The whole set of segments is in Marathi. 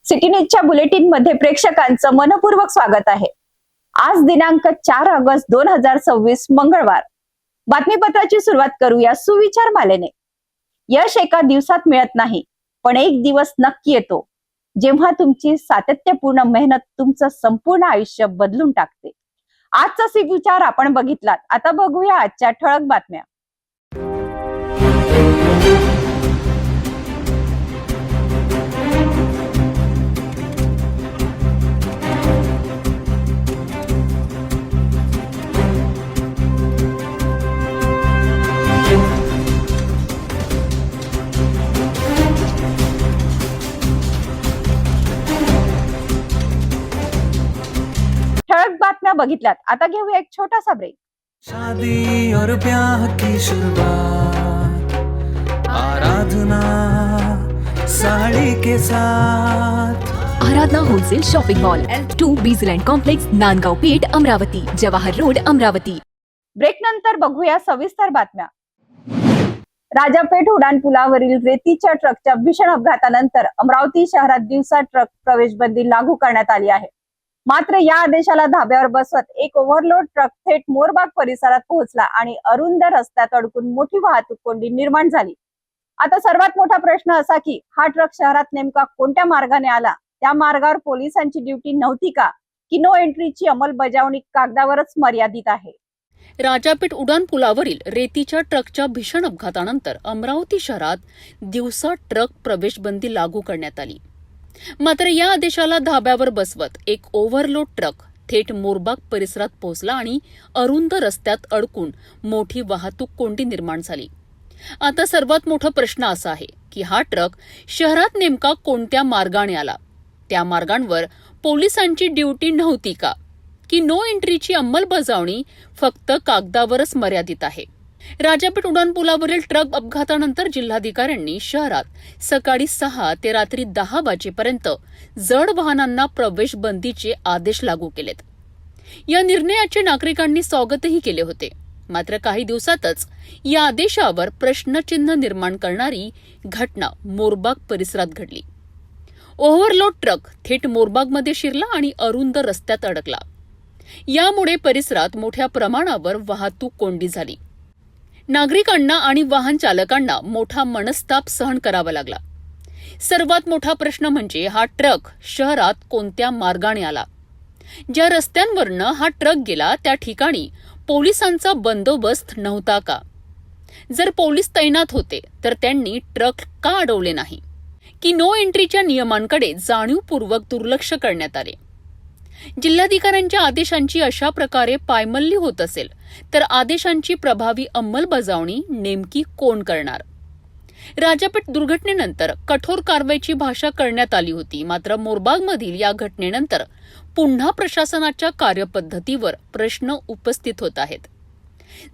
सिटी न्यूजच्या बुलेटिन मध्ये प्रेक्षकांचं मनपूर्वक स्वागत आहे। आज दिनांक 4 ऑगस्ट 2026 मंगळवार। बातमीपत्राची सुरुवात करूया सुविचार मालेने। यश एका दिवसात मिळत नाही, पण एक दिवस नक्की येतो जेव्हा तुमची सातत्यपूर्ण मेहनत तुमचं संपूर्ण आयुष्य बदलून टाकते। आजचा सुविचार आपण बघितलात। आता बघूया आजच्या ठळक बातम्या। ठळक बातम्या बघितल्यात। आता घेऊया एक छोटासा ब्रेक। शादी और ब्याह की शुरुआत आराधना साड़ी के साथ। Aradhana wholesale shopping mall L2 Bijland complex Nandgaon Peth Amravati Jawahar road Amravati. Break नंतर बघूया सविस्तर बातम्या। राजापेठ उड्डाणपुलावरील रेतीच्या ट्रकच्या भीषण अपघातानंतर अमरावती शहरात दिवसा ट्रक प्रवेशबंदी लागू करण्यात आली आहे। मात्र या आदेशाला धाब्यावर बसवत एक ओव्हरलोड ट्रक थेट मोरबाग परिसरात पोहोचला आणि अरुंद रस्त्यात अडकून मोठी वाहतूक कोंडी निर्माण झाली। आता सर्वात मोठा प्रश्न असा की हा ट्रक शहरात नेमका कोणत्या मार्गाने आला? त्या मार्गावर पोलिसांची ड्युटी नव्हती का, की नो एंट्रीची अंमलबजावणी कागदावरच मर्यादित आहे? राजापेठ उड्डाणपुलावरील रेतीच्या ट्रकच्या भीषण अपघातानंतर अमरावती शहरात दिवसा ट्रक प्रवेशबंदी लागू करण्यात आली। मात्र या आदेशाला धाब्यावर बसवत एक ओव्हरलोड ट्रक थेट मोरबाग परिसरात पोहोचला आणि अरुंद रस्त्यात अडकून मोठी वाहतूक कोंडी निर्माण झाली। आता सर्वात मोठा प्रश्न असा आहे की हा ट्रक शहरात नेमका कोणत्या मार्गाने आला? त्या मार्गांवर पोलिसांची ड्युटी नव्हती का, की नो एंट्रीची अंमलबजावणी फक्त कागदावरच मर्यादित आहे? राजापेठ उड्डाणपुलावरील ट्रक अपघातानंतर जिल्हाधिकाऱ्यांनी शहरात सकाळी 6 ते रात्री 10 वाजेपर्यंत जड वाहनांना प्रवेशबंदीचे आदेश लागू केलेत। या निर्णयाचे नागरिकांनी स्वागतही केले होते। मात्र काही दिवसातच या आदेशावर प्रश्नचिन्ह निर्माण करणारी घटना मोरबाग परिसरात घडली। ओव्हरलोड ट्रक थेट मोरबागमध्ये शिरला आणि अरुंद रस्त्यात अडकला। यामुळे परिसरात मोठ्या प्रमाणावर वाहतूक कोंडी झाली। नागरिकांना आणि वाहन चालकांना मोठा मनस्ताप सहन करावा लागला। सर्वात मोठा प्रश्न म्हणजे हा ट्रक शहरात कोणत्या मार्गाने आला? ज्या रस्त्यांवरनं हा ट्रक गेला त्या ठिकाणी पोलिसांचा बंदोबस्त नव्हता का? जर पोलीस तैनात होते तर त्यांनी ट्रक का अडवले नाही? की नो एंट्रीच्या नियमांकडे जाणीवपूर्वक दुर्लक्ष करण्यात आले? जिल्हाधिकाऱ्यांच्या आदेशांची अशा प्रकारे पायमल्ली होत असेल तर आदेशांची प्रभावी अंमलबजावणी नेमकी कोण करणार? राजापेठ दुर्घटनेनंतर कठोर कारवाईची भाषा करण्यात आली होती। मात्र मोरबागमधील या घटनेनंतर पुन्हा प्रशासनाच्या कार्यपद्धतीवर प्रश्न उपस्थित होत आहेत।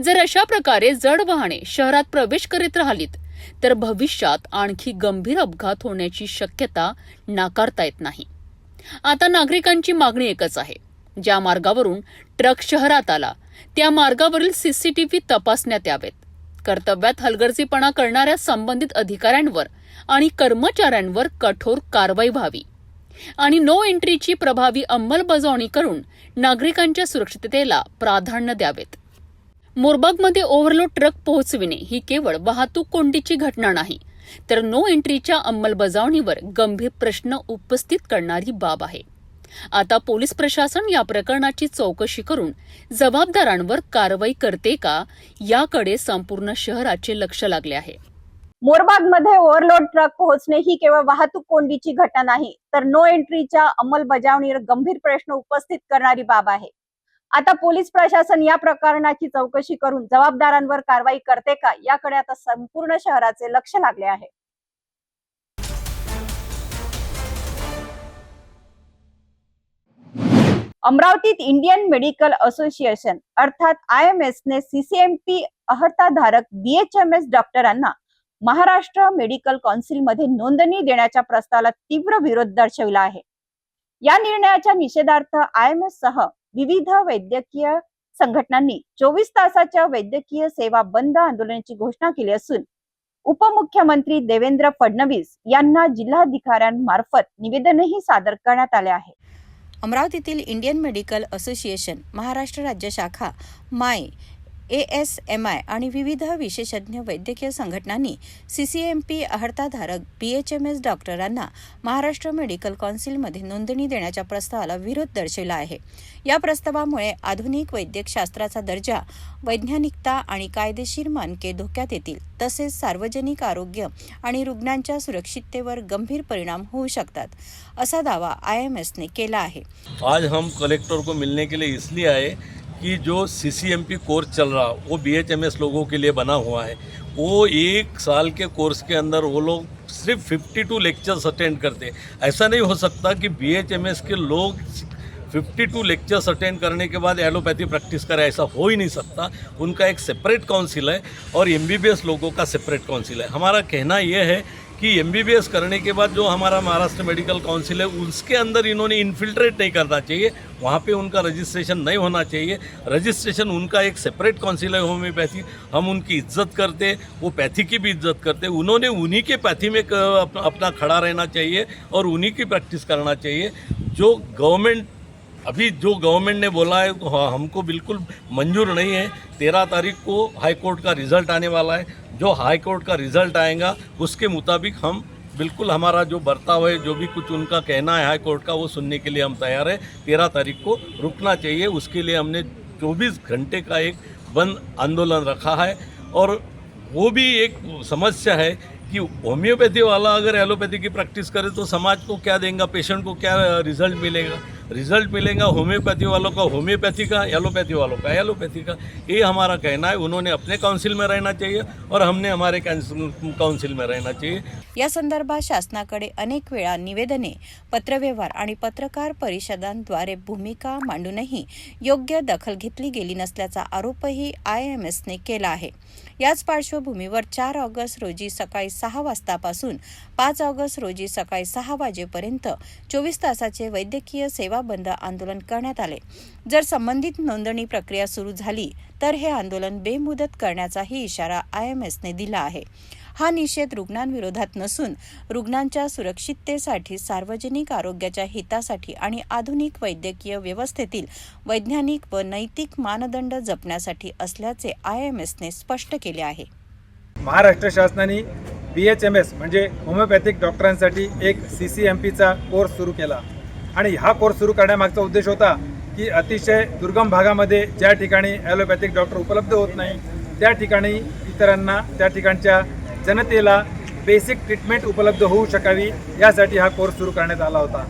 जर अशा प्रकारे जड वाहने शहरात प्रवेश करीत राहिलीत तर भविष्यात आणखी गंभीर अपघात होण्याची शक्यता नाकारता येत नाही। आता नागरिकांची मागणी एकच आहे, ज्या मार्गावरून ट्रक शहरात आला त्या मार्गावरील सीसीटीव्ही तपासण्यात यावेत। कर्तव्यात हलगर्जीपणा करणाऱ्या संबंधित अधिकाऱ्यांवर आणि कर्मचाऱ्यांवर कठोर कारवाई व्हावी आणि नो एंट्रीची प्रभावी अंमलबजावणी करून नागरिकांच्या सुरक्षिततेला प्राधान्य द्यावेत। मोरबागमध्ये ओव्हरलोड ट्रक पोहोचविणे ही केवळ वाहतूक कोंडीची घटना नाही, तर नो एंट्रीच्या अंमलबजावणीवर गंभीर प्रश्न उपस्थित करणारी बाब आहे। आता पोलीस प्रशासन या प्रकरणाची चौकशी करून जबाबदारांवर कारवाई करते का, याकडे संपूर्ण शहराचे लक्ष लागले आहे। मोरबागमध्ये ओव्हरलोड ट्रक पोहोचणे ही केवळ वाहतूक कोंडीची घटना नाही, तर नो एंट्रीच्या अंमलबजावणीवर गंभीर प्रश्न उपस्थित करणारी बाब आहे। आता पोलीस प्रशासन या प्रकरणाची चौकशी करून जबाबदारांवर कारवाई करते का, याकडे आता संपूर्ण शहराचे लक्ष लागले आहे। अमरावतीत इंडियन मेडिकल असोसिएशन अर्थात IMS ने CCMP अर्हताधारक BHMS डॉक्टरांना महाराष्ट्र मेडिकल काउन्सिलमध्ये नोंदणी देण्याच्या प्रस्तावाला तीव्र विरोध दर्शविला आहे। या निर्णयाच्या निषेधार्थ IMS सह विविध वैद्यकीय संघटनांनी 24 तासाच्या वैद्यकीय सेवा बंद आंदोलनाची घोषणा केली असून उपमुख्यमंत्री देवेंद्र फडणवीस यांना जिल्हाधिकाऱ्यांमार्फत निवेदनही सादर करण्यात आले आहे. अमरावतीतील इंडियन मेडिकल असोसिएशन, महाराष्ट्र राज्य शाखा, माय, ASMI आणि विविध विशेषज्ञ वैद्यकीय संघटनांनी CCMP अर्हताधारक BHMS डॉक्टरांना महाराष्ट्र मेडिकल कौन्सिलमध्ये नोंदणी देण्याच्या प्रस्तावाला विरोध दर्शविला आहे. या प्रस्तावामुळे आधुनिक वैद्यकशास्त्राचा दर्जा, वैज्ञानिकता आणि कायदेशीर मानके धोक्यात येतील, तसेच सार्वजनिक आरोग्य आणि रुग्णांच्या सुरक्षिततेवर गंभीर परिणाम होऊ शकतात, असा दावा IMSने केला आहे. आज हम कलेक्टर को मिलने के लिए इसलिए आए कि जो CCMP कोर्स चल रहा वो BHMS लोगों के लिए बना हुआ है. वो 1 साल के कोर्स के अंदर वो लोग सिर्फ 52 लेक्चर्स अटेंड करते. ऐसा नहीं हो सकता कि BHMS के लोग 52 लेक्चर्स अटेंड करने के बाद एलोपैथी प्रैक्टिस करें, ऐसा हो ही नहीं सकता. उनका एक सेपरेट काउंसिल है और MBBS लोगों का सेपरेट काउंसिल है. हमारा कहना ये है कि MBBS करने के बाद जो हमारा महाराष्ट्र मेडिकल काउंसिल है उसके अंदर इन्होंने इन्फिल्ट्रेट नहीं करना चाहिए, वहाँ पे उनका रजिस्ट्रेशन नहीं होना चाहिए. रजिस्ट्रेशन उनका एक सेपरेट काउंसिल है होम्योपैथी. हम उनकी इज्जत करते, वो पैथी की भी इज्जत करते. उन्होंने उन्हीं के पैथी में अपना खड़ा रहना चाहिए और उन्हीं की प्रैक्टिस करना चाहिए. जो गवर्नमेंट ने बोला है हमको बिल्कुल मंजूर नहीं है. 13 तारीख को हाई कोर्ट का रिज़ल्ट आने वाला है. जो हाई कोर्ट का रिज़ल्ट आएगा उसके मुताबिक हम बिल्कुल हमारा जो बर्ताव है, जो भी कुछ उनका कहना है हाई कोर्ट का, वो सुनने के लिए हम तैयार हैं. 13 तारीख को रुकना चाहिए. उसके लिए हमने 24 घंटे का एक बंद आंदोलन रखा है. और वो भी एक समस्या है कि होम्योपैथी वाला अगर एलोपैथी की प्रैक्टिस करे तो समाज को क्या देगा, पेशेंट को क्या रिजल्ट मिलेगा होम्योपैथी वालों का होम्योपैथी का, एलोपैथी वालों का एलोपैथी का. ये हमारा कहना है. उन्होंने अपने काउंसिल में रहना चाहिए और हमने हमारे काउंसिल में रहना चाहिए. या संदर्भात शासनाकडे अनेक वेळा निवेदने, पत्रव्यवहार आणि पत्रकार परिषदांद्वारे भूमिका मांडूनही योग्य दखल घेतली गेली नसल्याचा आरोपही IMSने केला आहे. याच पार्श्वभूमीवर 4 ऑगस्ट रोजी सकाळी 6 वाजतापासून 5 ऑगस्ट रोजी सकाळी 6 वाजेपर्यंत 24 तासाचे वैद्यकीय सेवा बंद आंदोलन करण्यात आले. जर संबंधित नोंदणी प्रक्रिया सुरू झाली तर हे आंदोलन बेमुदत करण्याचाही इशारा IMSने दिला आहे. हा निषेध रुग्णांविरोधात नसून रुग्णांच्या सुरक्षिततेसाठी, सार्वजनिक आरोग्याच्या हितासाठी आणि आधुनिक वैद्यकीय व्यवस्थेतील वैज्ञानिक व नैतिक मानदंड जपण्यासाठी असल्याचे IMSने स्पष्ट केले आहे. महाराष्ट्र शासनाने BHMS म्हणजे होमिओपॅथिक डॉक्टरांसाठी एक CCMPचा कोर्स सुरू केला आणि हा कोर्स सुरू करण्यामागचा उद्देश होता की अतिशय दुर्गम भागामध्ये ज्या ठिकाणी ॲलोपॅथिक डॉक्टर उपलब्ध होत नाही त्या ठिकाणी इतरांना, त्या ठिकाणच्या जनतेला बेसिक ट्रीटमेंट उपलब्ध होऊ शकावी यासाठी हा कोर्स सुरू करण्यात आला होता.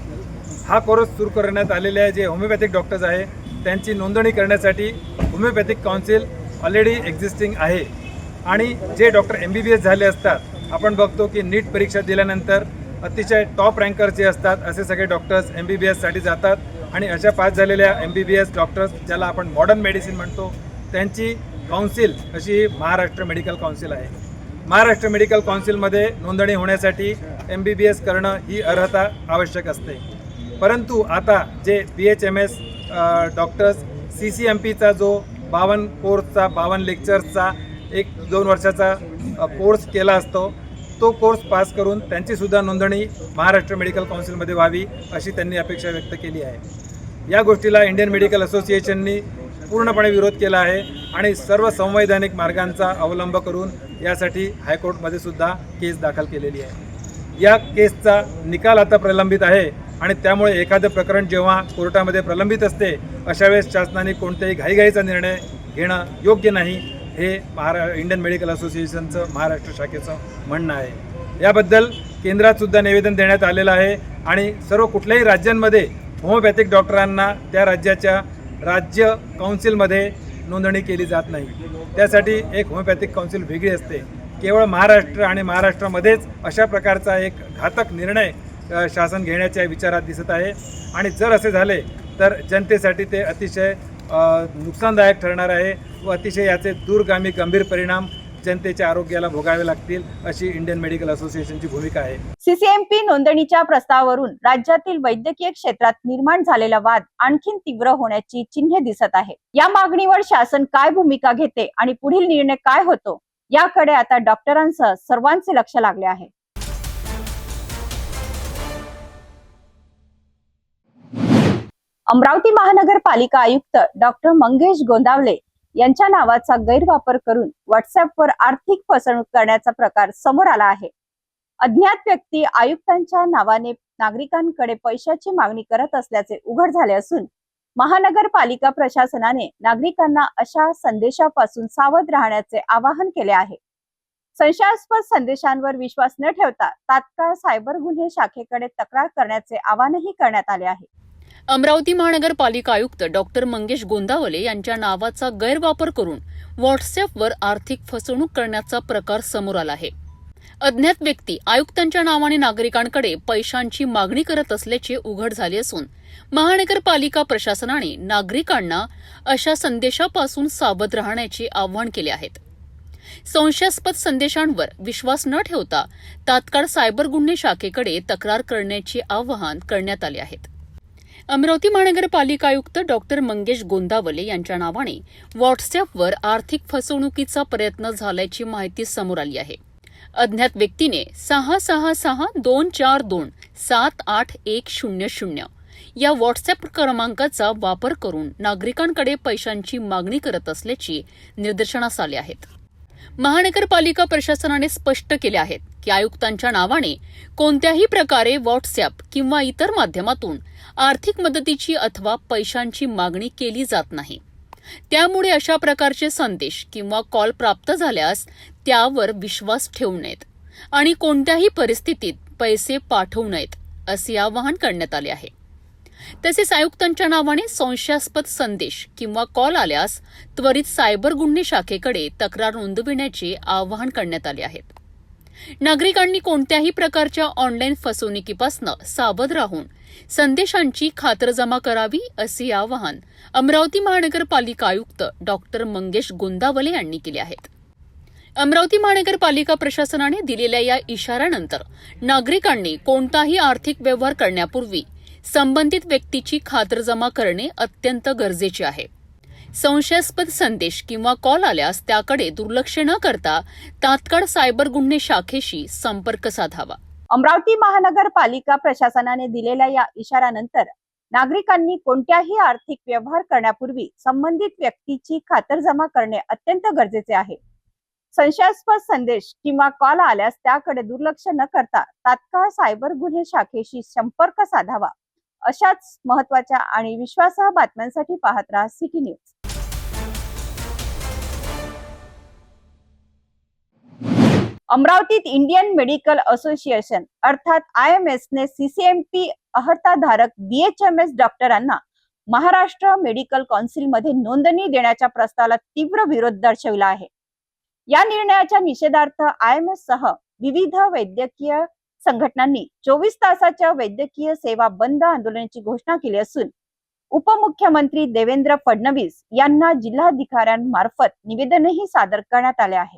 हा कोर्स सुरू करण्यात आलेले जे होमिओपॅथिक डॉक्टर्स आहे त्यांची नोंदणी करण्यासाठी होमिओपॅथिक काउन्सिल ऑलरेडी एक्झिस्टिंग आहे. आणि जे डॉक्टर MBBS झाले असतात, आपण बघतो की नीट परीक्षा दिल्यानंतर अतिशय टॉप रँकर जे असतात असे सगळे डॉक्टर्स MBBSसाठी जातात आणि अशा पास झालेल्या MBBS डॉक्टर्स, ज्याला आपण मॉडर्न मेडिसिन म्हणतो, त्यांची काउन्सिल अशी महाराष्ट्र मेडिकल काउन्सिल आहे. महाराष्ट्र मेडिकल काउन्सिलमध्ये नोंदणी होण्यासाठी MBBS करणं ही अर्हता आवश्यक असते. परंतु आता जे BHMS डॉक्टर्स CCMPचा जो 52 कोर्सचा 52 लेक्चर्सचा 1-2 वर्षाचा कोर्स केला असतो, तो कोर्स पास करून त्यांचीसुद्धा नोंदणी महाराष्ट्र मेडिकल काउन्सिलमध्ये व्हावी अशी त्यांनी अपेक्षा व्यक्त केली आहे. या गोष्टीला इंडियन मेडिकल असोसिएशननी पूर्णपणे विरोध केला आहे आणि सर्व संवैधानिक मार्गांचा अवलंब करून यासाठी हायकोर्टमध्ये सुद्धा केस दाखल केलेली आहे. या केसचा निकाल आता प्रलंबित आहे आणि त्यामुळे एखादं प्रकरण जेव्हा कोर्टामध्ये प्रलंबित असते अशा वेळेस शासनाने कोणत्याही घाईघाईचा निर्णय घेणं योग्य नाही, हे इंडियन मेडिकल असोसिएशनचं महाराष्ट्र शाखेचं म्हणणं आहे. याबद्दल केंद्रात सुद्धा निवेदन देण्यात आलेलं आहे आणि सर्व कुठल्याही राज्यांमध्ये होमिओपॅथिक डॉक्टरांना त्या राज्याच्या राज्य काउन्सिलमध्ये नोंदणी केली जात नाही. त्यासाठी एक होमिओपॅथिक काउन्सिल वेगळी असते. केवळ महाराष्ट्र आणि महाराष्ट्रामध्येच अशा प्रकारचा एक घातक निर्णय शासन घेण्याच्या विचारात दिसत आहे आणि जर असे झाले तर जनतेसाठी ते अतिशय नुकसानदायक ठरणार आहे व अतिशय याचे दूरगामी गंभीर परिणाम जनतेच्या आरोग्याला भोगावे लागतील अशी इंडियन मेडिकल असोसिएशनची भूमिका आहे. CCMP नोंदणीच्या प्रस्तावावरून राज्यातील वैद्यकीय क्षेत्रात निर्माण झालेला वाद आणखीन तीव्र होण्याची चिन्हे दिसत आहे. या मागणीवर शासन काय भूमिका घेते आणि पुढील निर्णय काय होतो याकडे आता डॉक्टरांसह सर्वांचे लक्ष लागले आहे. अमरावती महानगरपालिका आयुक्त डॉक्टर मंगेश गोंदावले यांच्या नावाचा गैरवापर करून व्हॉट्सअपवर आर्थिक फसवणूक करण्याचा प्रकार समोर आला आहे. अज्ञात व्यक्ती आयुक्तांच्या नावाने नागरिकांकडे पैशाची मागणी करत असल्याचे उघड झाले असून महानगरपालिका प्रशासनाने नागरिकांना अशा संदेशापासून सावध राहण्याचे आवाहन केले आहे. संशयास्पद संदेशांवर विश्वास न ठेवता तात्काळ सायबर गुन्हे शाखेकडे तक्रार करण्याचे आवाहनही करण्यात आले आहे. अमरावती महानगरपालिका आयुक्त डॉक्टर मंगेश गोंदावले यांच्या नावाचा गैरवापर करून व्हॉट्सअपवर आर्थिक फसवणूक करण्याचा प्रकार समोर आला आहे. अज्ञात व्यक्ती आयुक्तांच्या नावाने नागरिकांकडे पैशांची मागणी करत असल्याचे उघड झाले असून महानगरपालिका प्रशासनाने नागरिकांना अशा संदेशापासून सावध राहण्याचे आवाहन केले आहेत. संशयास्पद संदेशांवर विश्वास न ठेवता तात्काळ सायबर गुन्हे शाखेकडे तक्रार करण्याचे आवाहन करण्यात आले आहे. अमरावती महानगरपालिका आयुक्त डॉक्टर मंगेश गोंदावले यांच्या नावाने व्हॉट्सअपवर आर्थिक फसवणुकीचा प्रयत्न झाल्याची माहिती समोर आली आहे. अज्ञात व्यक्तीने 666-242-78100 या व्हॉट्सअप क्रमांकाचा वापर करून नागरिकांकडे पैशांची मागणी करत असल्याची निदर्शनास आले आहेत. महानगरपालिका प्रशासनाने स्पष्ट केले आहे की आयुक्तांच्या नावाने कोणत्याही प्रकारे व्हॉट्सअप किंवा इतर माध्यमातून आर्थिक मदतीची अथवा पैशांची मागणी केली जात नाही. त्यामुळे अशा प्रकारचे संदेश किंवा कॉल प्राप्त झाल्यास त्यावर विश्वास ठेवू नयेत आणि कोणत्याही परिस्थितीत पैसे पाठवू नयेत असे आवाहन करण्यात आले आहे. तसेच आयुक्तांच्या नावाने संशयास्पद संदेश किंवा कॉल आल्यास त्वरित सायबर गुन्हे शाखेकडे तक्रार नोंदविण्याचे आवाहन करण्यात आले आहे. नागरिकांनी कोणत्याही प्रकारच्या ऑनलाईन फसवणुकीपासून सावध राहून संदेशांची खातरजमा करावी असे आवाहन अमरावती महानगरपालिका आयुक्त डॉक्टर मंगेश गोंदावले यांनी केले आहे. अमरावती महानगरपालिका प्रशासनाने दिलेल्या या इशाऱ्यानंतर नागरिकांनी कोणताही आर्थिक व्यवहार करण्यापूर्वी संबंधित व्यक्तीची खातरजमा करणे अत्यंत गरजेचे आहे. संशयास्पद संदेश किंवा कॉल आल्यास त्याकडे दुर्लक्ष न करता तात्काळ सायबर गुन्हे शाखेशी संपर्क साधावा. अमरावती महानगरपालिका प्रशासनाने दिलेल्या या इशाऱ्यानंतर नागरिकांनी कोणत्याही आर्थिक व्यवहार करण्यापूर्वी संबंधित व्यक्तीची खातरजमा करणे अत्यंत गरजेचे आहे. संशयास्पद संदेश किंवा कॉल आल्यास त्याकडे दुर्लक्ष न करता तात्काळ सायबर गुन्हे शाखेशी संपर्क साधावा. अशाच महत्त्वाच्या आणि विश्वासार्ह बातम्यांसाठी पाहत रहा सिटी न्यूज. अमरावतीत इंडियन मेडिकल असोसिएशन अर्थात IMS ने CCMP अर्हताधारक BHMS डॉक्टरांना महाराष्ट्र मेडिकल काउन्सिलमध्ये नोंदणी देण्याच्या प्रस्तावाला तीव्र विरोध दर्शविला आहे. या निर्णयाच्या निषेधार्थ IMS सह विविध वैद्यकीय संघटनांनी 24 तासाच्या वैद्यकीय सेवा बंद आंदोलनाची घोषणा केली असून उपमुख्यमंत्री देवेंद्र फडणवीस यांना जिल्हाधिकाऱ्यांमार्फत निवेदनही सादर करण्यात आले आहे.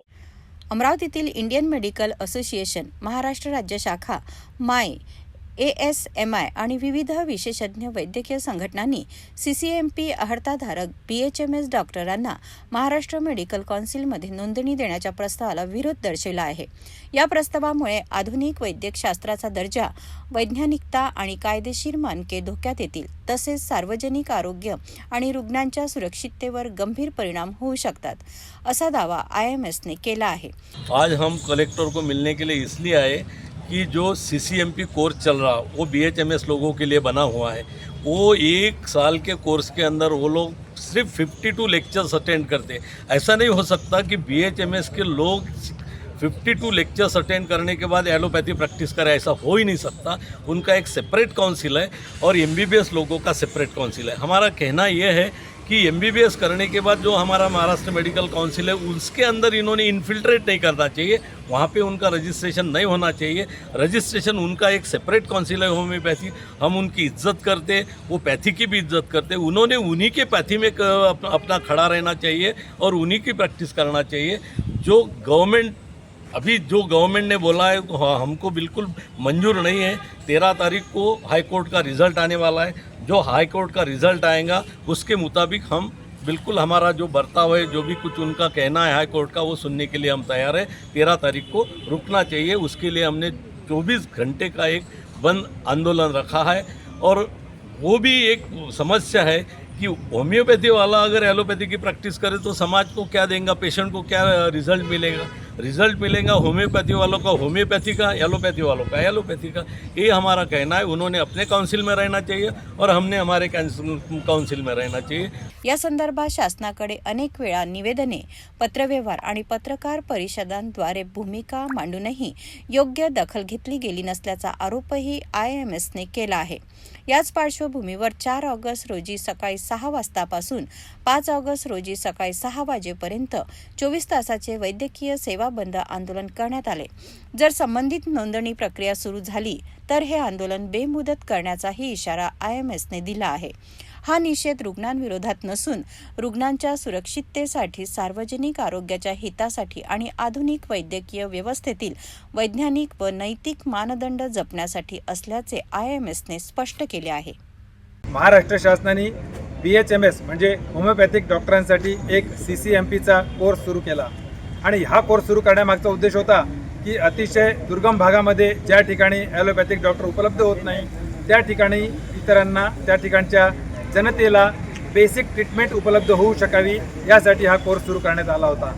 अमरावतीतील इंडियन मेडिकल असोसिएशन महाराष्ट्र राज्य शाखा माय ASMI आणि विविध विशेषज्ञ वैद्यकीय संघटनांनी CCMP अर्हताधारक BHMS डॉक्टरांना महाराष्ट्र मेडिकल काउन्सिलमध्ये नोंदणी देण्याच्या प्रस्तावाला विरोध दर्शविला आहे. या प्रस्तावामुळे आधुनिक वैद्यकशास्त्राचा दर्जा, वैज्ञानिकता आणि कायदेशीर मानके धोक्यात येतील. तसेच सार्वजनिक आरोग्य आणि रुग्णांच्या सुरक्षिततेवर गंभीर परिणाम होऊ शकतात, असा दावा IMS ने केला आहे. आज हम कलेक्टर को मिलने के लिए इसलिए आए कि जो CCMP कोर्स चल रहा वो BHMS लोगों के लिए बना हुआ है. वो 1 साल के कोर्स के अंदर वो लोग सिर्फ 52 लेक्चर्स अटेंड करते. ऐसा नहीं हो सकता कि BHMS के लोग 52 लेक्चर्स अटेंड करने के बाद एलोपैथी प्रैक्टिस करें, ऐसा हो ही नहीं सकता. उनका एक सेपरेट काउंसिल है और MBBS लोगों का सेपरेट काउंसिल है. हमारा कहना ये है कि MBBS करने के बाद जो हमारा महाराष्ट्र मेडिकल काउंसिल है उसके अंदर इन्होंने इन्फिल्ट्रेट नहीं करना चाहिए, वहाँ पे उनका रजिस्ट्रेशन नहीं होना चाहिए. रजिस्ट्रेशन उनका एक सेपरेट काउंसिल है होम्योपैथी, हम उनकी इज्जत करते, वो पैथी की भी इज्जत करते. उन्होंने उन्हीं के पैथी में अपना खड़ा रहना चाहिए और उन्हीं की प्रैक्टिस करना चाहिए. जो गवर्नमेंट ने बोला है हमको बिल्कुल मंजूर नहीं है. 13 तारीख को हाई कोर्ट का रिज़ल्ट आने वाला है. जो हाई कोर्ट का रिज़ल्ट आएगा उसके मुताबिक हम बिल्कुल हमारा जो बर्ताव है, जो भी कुछ उनका कहना है हाई कोर्ट का, वो सुनने के लिए हम तैयार हैं। 13 तारीख को रुकना चाहिए, उसके लिए हमने 24 घंटे का एक बंद आंदोलन रखा है। और वो भी एक समस्या है कि होम्योपैथी वाला अगर एलोपैथी की प्रैक्टिस करे तो समाज को क्या देगा, पेशेंट को क्या रिजल्ट मिलेगा। रिजल्ट मिलेगा होम्योपैथी वालों का होम्योपैथी का, एलोपैथी वालों का एलोपैथी का। ये हमारा कहना है। उन्होंने अपने काउंसिल में रहना चाहिए और हमने हमारे काउंसिल में रहना चाहिए। या संदर्भात शासनाकडे अनेक वेळा निवेदने, पत्रव्यवहार आणि पत्रकार परिषदांद्वारे भूमिका मांडूनही योग्य दखल घेतली गेली नसल्याचा आरोपही IMSने केला आहे। याच पार्श्वभूमीवर 4 ऑगस्ट रोजी सकाळी 6 वाजतापासून 5 ऑगस्ट रोजी सकाळी 6 वाजेपर्यंत 24 तासाचे वैद्यकीय सेवा बंद आंदोलन करण्यात आले। जर संबंधित नोंदणी प्रक्रिया सुरू झाली तर हे आंदोलन बेमुदत करण्याचाही इशारा IMSने दिला आहे। हा निषेध रुग्णांविरोधात नसून रुग्णांच्या सुरक्षिततेसाठी, सार्वजनिक आरोग्याच्या हितासाठी आणि आधुनिक वैद्यकीय व्यवस्थेतील वैज्ञानिक व नैतिक मानदंड जपण्यासाठी असल्याचे IMSने स्पष्ट केले आहे। महाराष्ट्र शासनाने BHMS म्हणजे होमिओपॅथिक डॉक्टरांसाठी एक CCMPचा कोर्स सुरू केला आणि हा कोर्स सुरू करण्यामागचा उद्देश होता की अतिशय दुर्गम भागामध्ये ज्या ठिकाणी ॲलोपॅथिक डॉक्टर उपलब्ध होत नाही त्या ठिकाणी इतरांना, त्या ठिकाणच्या जनतेला बेसिक ट्रीटमेंट उपलब्ध होऊ शकावी यासाठी हा कोर्स सुरू करण्यात आला होता।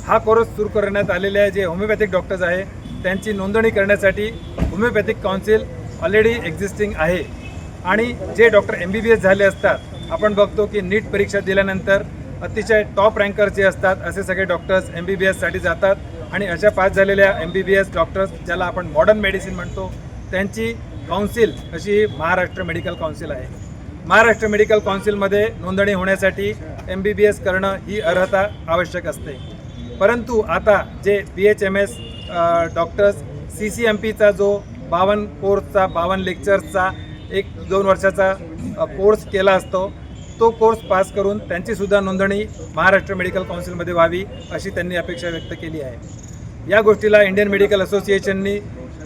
हा कोर्स सुरू करण्यात आलेले जे होमिओपॅथिक डॉक्टर्स आहे त्यांची नोंदणी करण्यासाठी होमिओपॅथिक काउन्सिल ऑलरेडी एक्झिस्टिंग आहे आणि जे डॉक्टर MBBS झाले असतात, आपण बघतो की नीट परीक्षा दिल्यानंतर अतिशय टॉप रँकर जे असतात असे सगळे डॉक्टर्स MBBS साठी जातात आणि अशा पास झालेल्या MBBS डॉक्टर्स ज्याला आपण मॉडर्न मेडिसिन म्हणतो त्यांची काउन्सिल अशी महाराष्ट्र मेडिकल काउन्सिल आहे। महाराष्ट्र मेडिकल काउन्सिलमध्ये नोंदणी होण्यासाठी MBBS करणं ही अर्हता आवश्यक असते, परंतु आता जे BHMS डॉक्टर्स CCMPचा जो 52 कोर्सचा 52 लेक्चर्सचा 1-2 वर्षाचा कोर्स केला असतो तो कोर्स पास करून त्यांचीसुद्धा नोंदणी महाराष्ट्र मेडिकल काउन्सिलमध्ये व्हावी अशी त्यांनी अपेक्षा व्यक्त केली आहे। या गोष्टीला इंडियन मेडिकल असोसिएशननी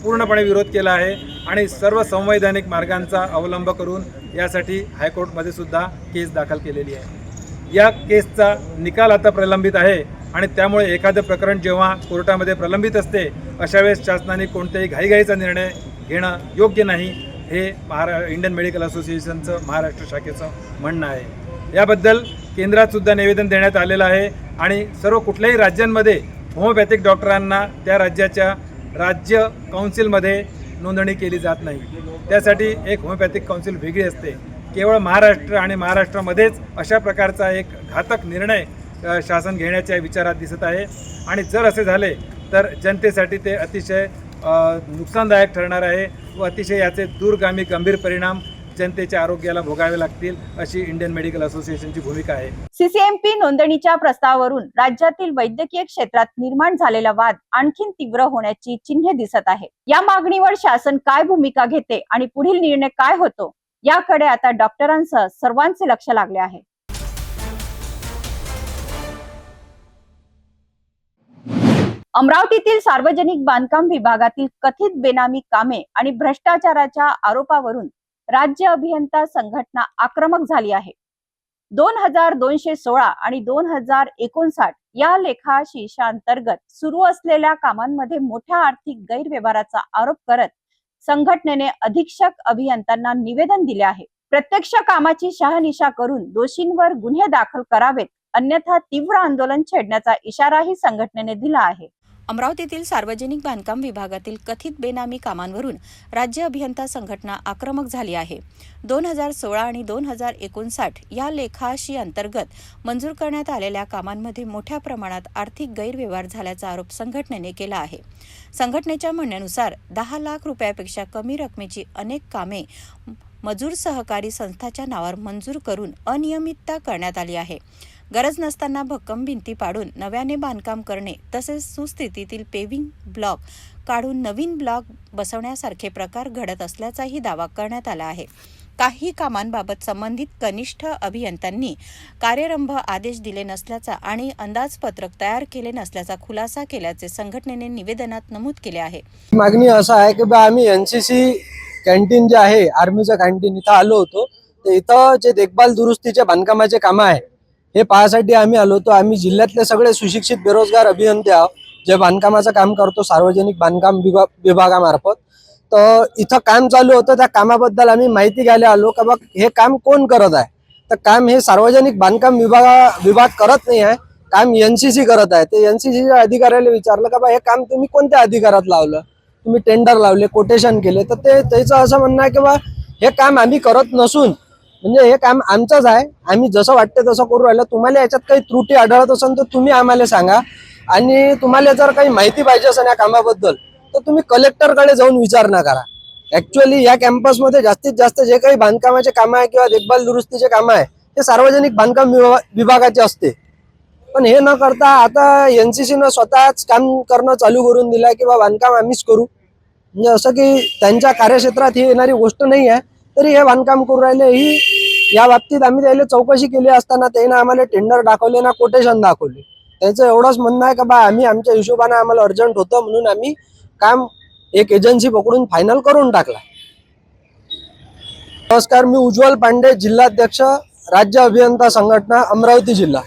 पूर्णपणे विरोध केला आहे आणि सर्व संवैधानिक मार्गांचा अवलंब करून यासाठी हायकोर्टमध्ये सुद्धा केस दाखल केलेली आहे। या केसचा निकाल आता प्रलंबित आहे आणि त्यामुळे एखादं प्रकरण जेव्हा कोर्टामध्ये प्रलंबित असते अशा वेळेस शासनाने कोणत्याही घाईघाईचा निर्णय घेणं योग्य नाही, हे इंडियन मेडिकल असोसिएशनचं महाराष्ट्र शाखेचं म्हणणं आहे। याबद्दल केंद्रात सुद्धा निवेदन देण्यात आलेलं आहे आणि सर्व कुठल्याही राज्यांमध्ये होमिओपॅथिक डॉक्टरांना त्या राज्याच्या राज्य काउन्सिलमध्ये नोंदणी केली जात नाही। त्यासाठी एक होमिओपॅथिक काउन्सिल वेगळी असते। केवळ महाराष्ट्र आणि महाराष्ट्रामध्येच अशा प्रकारचा एक घातक निर्णय शासन घेण्याच्या विचारात दिसत आहे आणि जर असे झाले तर जनतेसाठी ते अतिशय नुकसानदायक ठरणार आहे व अतिशय याचे दूरगामी गंभीर परिणाम जनतेच्या आरोग्याला भोगावे लागतील अशी इंडियन मेडिकल असोसिएशनची भूमिका आहे। CCMP नोंदणीच्या प्रस्तावावरून राज्यातील वैद्यकीय क्षेत्रात निर्माण झालेला वाद आणखीन तीव्र होण्याची चिन्हे दिसत आहे। या मागणीवर शासन काय भूमिका घेते आणि पुढील निर्णय काय होतो याकडे आता डॉक्टरांसह सर्वांचे लक्ष लागले आहे। अमरावतीतील सार्वजनिक बांधकाम विभागातील कथित बेनामी कामे आणि भ्रष्टाचाराच्या आरोपावरून राज्य अभियंता संघटना आक्रमक झाली आहे। 2216 आणि 2059 या लेखाशीर्षांतर्गत सुरू असलेल्या कामांमध्ये मोठ्या आर्थिक गैरव्यवहाराचा आरोप करत संघटनेने अधीक्षक अभियंत्यांना निवेदन दिले आहे। प्रत्यक्ष कामाची शहानिशा करून दोषींवर गुन्हे दाखल करावेत, अन्यथा तीव्र आंदोलन छेडण्याचा इशाराही संघटनेने दिला आहे। अमरावतीतील सार्वजनिक बांधकाम विभागातील कथित बेनामी कामांवरून राज्य अभियंता संघटना आक्रमक झाली आहे। 2016 आणि 2059 या लेखाशी अंतर्गत मंजूर करण्यात आलेल्या कामांमध्ये मोठ्या प्रमाणात आर्थिक गैरव्यवहार झाल्याचा आरोप संघटनेने केला आहे। संघटनेच्या म्हणण्यानुसार 10 लाख रुपयापेक्षा कमी रकमेची अनेक कामे मजूर सहकारी संस्थाच्या नावावर मंजूर करून अनियमितता करण्यात आली आहे। गरज नसताना भक्कम भिंती पाडून नव्याने बांधकाम करणे तसेच सुस्थितीतील पेव्हिंग ब्लॉक काढून नवीन ब्लॉक बसवण्यासारखे प्रकार घडत असल्याचाही दावा करण्यात आला आहे। काही कामांबाबत संबंधित कनिष्ठ अभियंत्यांनी कार्यरंभ आदेश दिले नसल्याचा आणि अंदाजपत्रक तयार केले नसल्याचा खुलासा केल्याचे संघटनेने निवेदनात नमूद केले आहे। मागणी असं आहे की आम्ही NCC कॅन्टीन जे आहे आर्मीचं कॅन्टीन इथं आलो होतो, तर इथं जे देखभाल दुरुस्तीचे बांधकामाचे कामं आहे हे पाहण्यासाठी आम्ही आलो होतो. आम्ही जिल्ह्यातले सगळे सुशिक्षित बेरोजगार अभियंते आहोत, जे बांधकामाचं काम करतो सार्वजनिक बांधकाम विभागामार्फत. तर इथं काम चालू होतं, त्या कामाबद्दल आम्ही माहिती घ्यायला आलो का बा हे काम कोण करत आहे. तर काम हे सार्वजनिक बांधकाम विभाग करत नाही आहे, काम NCC करत आहे. ते NCCच्या अधिकाऱ्याला विचारलं का बा हे काम तुम्ही कोणत्या अधिकारात लावलं, तुम्ही टेंडर लावले, कोटेशन केले. तर त्याचं असं म्हणणं आहे की बा हे काम आम्ही करत नसून, म्हणजे हे काम आमचंच आहे, आम्ही जसं वाटतं तसं करू राहिलं. तुम्हाला याच्यात काही त्रुटी आढळत असेल तर तुम्ही आम्हाला सांगा, आणि तुम्हाला जर काही माहिती पाहिजे असेल या कामाबद्दल तर तुम्ही कलेक्टरकडे जाऊन विचारणा करा. ऍक्च्युअली या कॅम्पसमध्ये जास्तीत जास्त जे काही बांधकामाचे कामं आहे किंवा देखभाल दुरुस्तीचे कामं आहे ते सार्वजनिक बांधकाम विभागाचे असते. पण हे न करता आता NCCनं स्वतःच काम करणं चालू करून दिलं की बा बांधकाम आम्हीच करू. म्हणजे असं की त्यांच्या कार्यक्षेत्रात ही येणारी गोष्ट नाही आहे, तरी हे बांधकाम करू राहिले. ही या बाबतीत आम्ही त्याला चौकशी केली असताना त्यानं आम्हाला टेंडर दाखवले ना कोटेशन दाखवले. त्याचं एवढंच म्हणणं आहे का बा आम्ही आमच्या हिशोबाने आम्हाला अर्जंट होतं म्हणून आम्ही काम एक एजन्सी पकडून फायनल करून टाकला. नमस्कार, मी उज्ज्वल पांडे, जिल्हाध्यक्ष, राज्य अभियंता संघटना, अमरावती जिल्हा.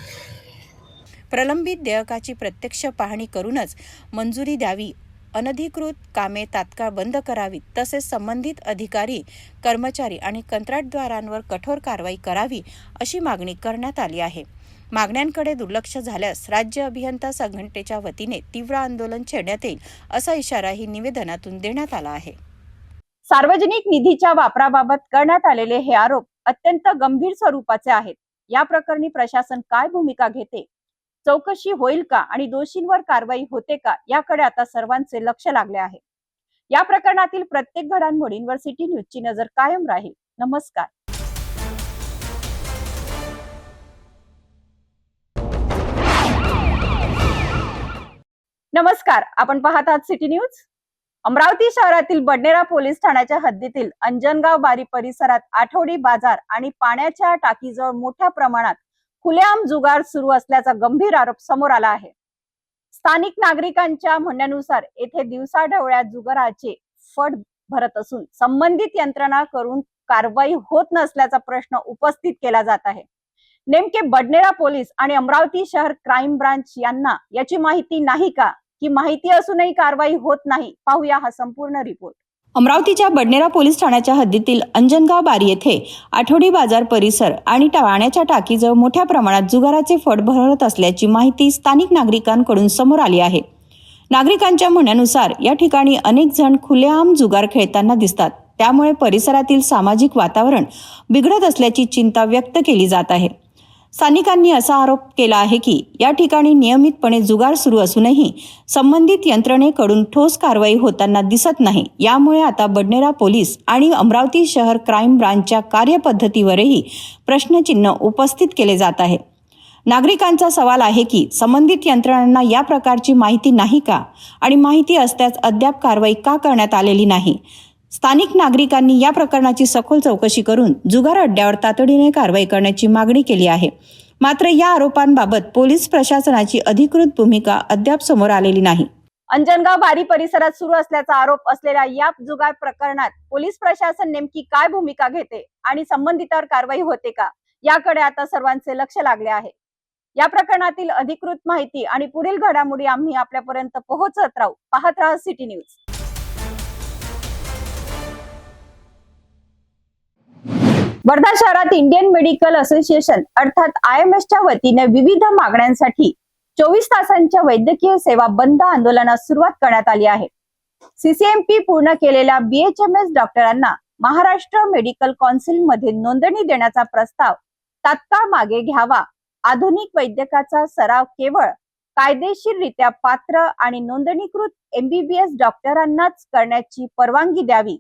प्रलंबित देयकाची प्रत्यक्ष पाहणी करूनच मंजुरी द्यावी, अनधिकृत कामे तात्काळ बंद करावीत, तसेच संबंधित अधिकारी, कर्मचारी आणि कंत्राटदारांवर कठोर कारवाई करावी अशी मागणी करण्यात आली आहे. मागण्यांकडे दुर्लक्ष झाल्यास राज्य अभियंता संघटनेच्या वतीने तीव्र आंदोलन छेडण्यात येईल असा इशाराही निवेदनातून देण्यात आला आहे. सार्वजनिक निधीच्या वापराबाबत करण्यात आलेले हे आरोप अत्यंत गंभीर स्वरूपाचे आहेत. या प्रकरणी प्रशासन काय भूमिका घेते, चौकशी होईल का आणि दोषींवर कारवाई होते का, याकडे आता सर्वांचे लक्ष लागले आहे. या प्रकरणातील प्रत्येक घडामोडींवर सिटी न्यूजची नजर कायम राहील. नमस्कार. नमस्कार, आपण पाहत आहात सिटी न्यूज. अमरावती शहरातील बडनेरा पोलीस ठाण्याच्या हद्दीतील अंजनगाव बारी परिसरात आठवडी बाजार आणि पाण्याच्या टाकीजवळ मोठ्या प्रमाणात खुलेआम जुगार सुरू असल्याचा गंभीर आरोप समोर आला आहे. स्थानिक नागरिकांच्या म्हणण्यानुसार येथे दिवसाढवळ्या जुगाराचे फड भरत असून संबंधित यंत्रणा करून कारवाई होत नसल्याचा प्रश्न उपस्थित केला जात आहे. नेमके बडनेरा पोलीस आणि अमरावती शहर क्राईम ब्रांच यांना याची माहिती नाही का, की माहिती असूनही कारवाई होत नाही? पाहूया हा संपूर्ण रिपोर्ट. अमरावतीच्या बडनेरा पोलीस ठाण्याच्या हद्दीतील अंजनगाव बारी येथे आठवडी बाजार परिसर आणि पाण्याच्या टाकीजवळ मोठ्या प्रमाणात जुगाराचे फड भरत असल्याची माहिती स्थानिक नागरिकांकडून समोर आली आहे. नागरिकांच्या म्हणण्यानुसार या ठिकाणी अनेक जण खुलेआम जुगार खेळताना दिसतात. त्यामुळे परिसरातील सामाजिक वातावरण बिघडत असल्याची चिंता व्यक्त केली जात आहे. स्थानिकांनी असा आरोप केला आहे की या ठिकाणी नियमितपणे जुगार सुरू असूनही संबंधित यंत्रणेकडून ठोस कारवाई होताना दिसत नाही. यामुळे आता बडनेरा पोलीस आणि अमरावती शहर क्राईम ब्रांचच्या कार्यपद्धतीवरही प्रश्नचिन्ह उपस्थित केले जात आहे. नागरिकांचा सवाल आहे की संबंधित यंत्रणांना या प्रकारची माहिती नाही का, आणि माहिती असल्यास अद्याप कारवाई का करण्यात आलेली नाही. स्थानिक नागरिकांनी या प्रकरणाची सखोल चौकशी करून जुगार अड्ड्यावर तातडीने कारवाई करण्याची मागणी केली आहे. मात्र या आरोपांबाबत पोलीस प्रशासनाची अधिकृत भूमिका अद्याप समोर आलेली नाही. अंजनगाव बारी परिसरात सुरू असल्याचा आरोप असलेल्या या जुगार प्रकरणात पोलीस प्रशासन नेमकी काय भूमिका घेते आणि संबंधितांवर कारवाई होते का, याकडे आता सर्वांचे लक्ष लागले आहे. या प्रकरणातील अधिकृत माहिती आणि पुढील घडामोडी आम्ही आपल्यापर्यंत पोहोचत राहू. पाहत राहा सिटी न्यूज. वर्धा शहरात इंडियन मेडिकल असोसिएशन अर्थात IMS वतीने विविध मागण्यांसाठी 24 तासांच्या वैद्यकीय सेवा बंद आंदोलनास सुरुवात करण्यात आली आहे. CCMP पूर्ण केलेल्या BHMS डॉक्टरांना महाराष्ट्र मेडिकल काउन्सिल मध्ये नोंदणी देण्याचा प्रस्ताव तात्काळ मागे घ्यावा. आधुनिक वैद्यकाचा सराव केवळ कायदेशीररित्या पात्र आणि नोंदणीकृत MBBS डॉक्टरांनाच करण्याची परवानगी द्यावी.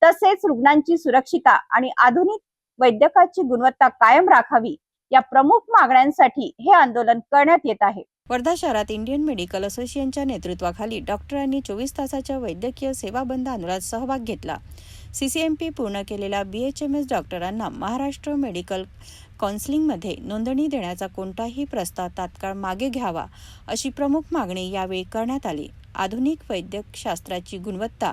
तसेच रुग्णांची सुरक्षितता आणि आधुनिक वैद्यकाची गुणवत्ता कायम राखावी, या प्रमुख मागण्यांसाठी हे आंदोलन करण्यात येत आहे. वर्धा शहरात इंडियन मेडिकल असोसिएशनच्या नेतृत्वाखाली डॉक्टरांनी 24 तासाच्या वैद्यकीय सेवा बंद आंदोलनात सहभाग घेतला. CCMP पूर्ण केलेल्या BHMS डॉक्टरांना महाराष्ट्र मेडिकल काउन्सिलिंगमध्ये नोंदणी देण्याचा कोणताही प्रस्ताव तात्काळ मागे घ्यावा अशी प्रमुख मागणी यावेळी करण्यात आली. आधुनिक वैद्यकशास्त्राची गुणवत्ता,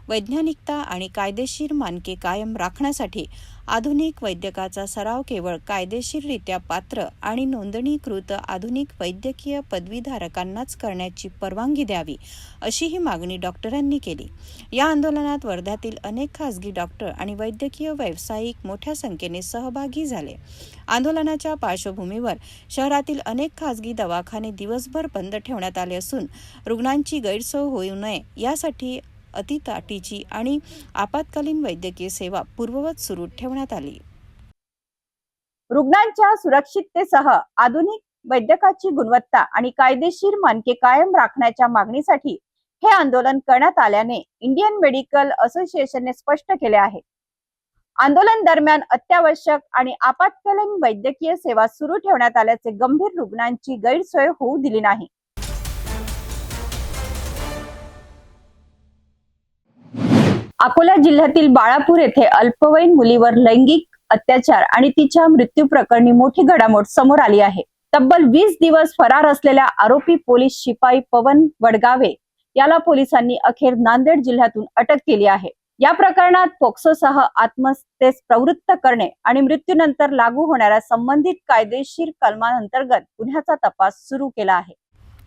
वैज्ञानिकता आणि कायदेशीर मानके कायम राखण्यासाठी आधुनिक वैद्यकाचा सराव केवळ कायदेशीररित्या पात्र आणि नोंदणीकृत आधुनिक वैद्यकीय पदवीधारकांनाच करण्याची परवानगी द्यावी अशीही मागणी डॉक्टरांनी केली. या आंदोलनात वर्ध्यातील अनेक खासगी डॉक्टर आणि वैद्यकीय व्यावसायिक मोठ्या संख्येने सहभागी झाले. आंदोलनाच्या पार्श्वभूमीवर शहरातील अनेक खासगी दवाखाने दिवसभर बंद ठेवण्यात आले असून रुग्णांची गैरसोय होऊ नये यासाठी अतिताटीची आणि आपत्कालीन वैद्यकीय सेवा पूर्ववत सुरू ठेवण्यात आली. रुग्णांच्या सुरक्षिततेसह आधुनिक वैद्यकाची गुणवत्ता आणि कायदेशीर मानके कायम राखण्याच्या मागणीसाठी हे आंदोलन करण्यात आल्याने इंडियन मेडिकल असोसिएशनने स्पष्ट केले आहे. आंदोलन दरम्यान अत्यावश्यक आणि आपत्कालीन वैद्यकीय सेवा सुरू ठेवण्यात आल्याचे गंभीर रुग्णांची गैरसोय होऊ दिली नाही. अकोला जिल्ह्यातील बाळापूर येथे अल्पवयीन मुलीवर लैंगिक अत्याचार आणि तिच्या मृत्यू प्रकरणी मोठी घडामोड समोर आली आहे. तब्बल 20 दिवस फरार असलेल्या आरोपी पोलीस शिपाई पवन वडगावे याला पोलिसांनी अखेर नांदेड जिल्ह्यातून अटक केली आहे. या प्रकरणात पोक्सोसह आत्महत्येस प्रवृत्त करणे आणि मृत्यूनंतर लागू होणाऱ्या संबंधित कायदेशीर कलमांतर्गत गुन्ह्याचा तपास सुरू केला आहे.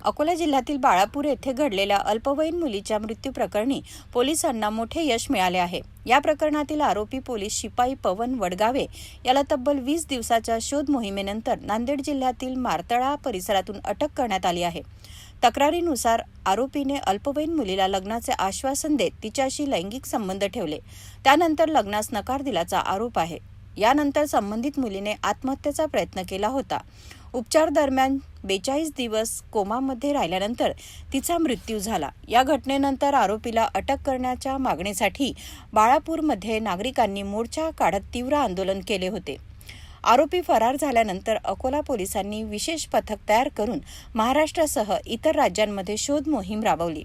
अकोला जिल्ह्यातील बाळापूर येथे घडलेल्या अल्पवयीन मुलीच्या मृत्यू प्रकरणी पोलिसांना मोठे यश मिळाले आहे. या प्रकरणातील आरोपी पोलीस शिपाई पवन वडगावे याला तब्बल 20 दिवसाच्या शोध मोहिमेनंतर नांदेड जिल्ह्यातील मारतळा परिसरातून अटक करण्यात आली आहे. तक्रारीनुसार आरोपीने अल्पवयीन मुलीला लग्नाचे आश्वासन देत तिच्याशी लैंगिक संबंध ठेवले. त्यानंतर लग्नास नकार दिल्याचा आरोप आहे. यानंतर संबंधित मुलीने आत्महत्येचा प्रयत्न केला होता. उपचार दरम्यान 42 दिवस कोमामध्ये राहिल्यानंतर तिचा मृत्यू झाला. या घटनेनंतर आरोपीला अटक करण्याच्या मागणीसाठी बाळापूरमध्ये नागरिकांनी मोर्चा काढत तीव्र आंदोलन केले होते. आरोपी फरार झाल्यानंतर अकोला पोलिसांनी विशेष पथक तयार करून महाराष्ट्रासह इतर राज्यांमध्ये शोध मोहीम राबवली.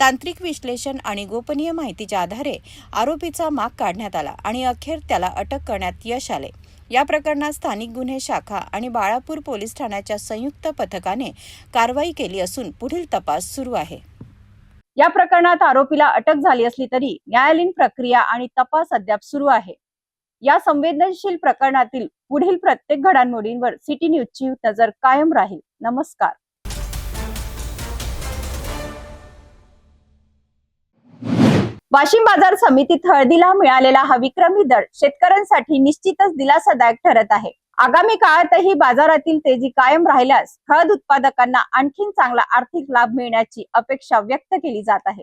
तांत्रिक विश्लेषण आणि गोपनीय माहितीच्या आधारे आरोपीचा माग काढण्यात आला आणि अखेर त्याला अटक करण्यात यश आले. या प्रकरणात स्थानिक गुन्हे शाखा आणि बाळापूर पोलीस ठाण्याच्या संयुक्त पथकाने कारवाई केली असून पुढील तपास सुरू आहे. या प्रकरणात आरोपीला अटक झाली असली तरी न्यायालयीन प्रक्रिया आणि तपास अद्याप सुरू आहे. या संवेदनशील प्रकरणातील पुढील प्रत्येक घडामोडींवर सिटी न्यूजची नजर कायम राहील. नमस्कार. वाशिम बाजार समितीत हळदीला मिळालेला हा विक्रमी दर शेतकऱ्यांसाठी निश्चितच दिलासादायक ठरत आहे. आगामी काळातही बाजारातील तेजी कायम राहिल्यास हळद उत्पादकांना आणखी चांगला आर्थिक लाभ मिळण्याची अपेक्षा व्यक्त केली जात आहे.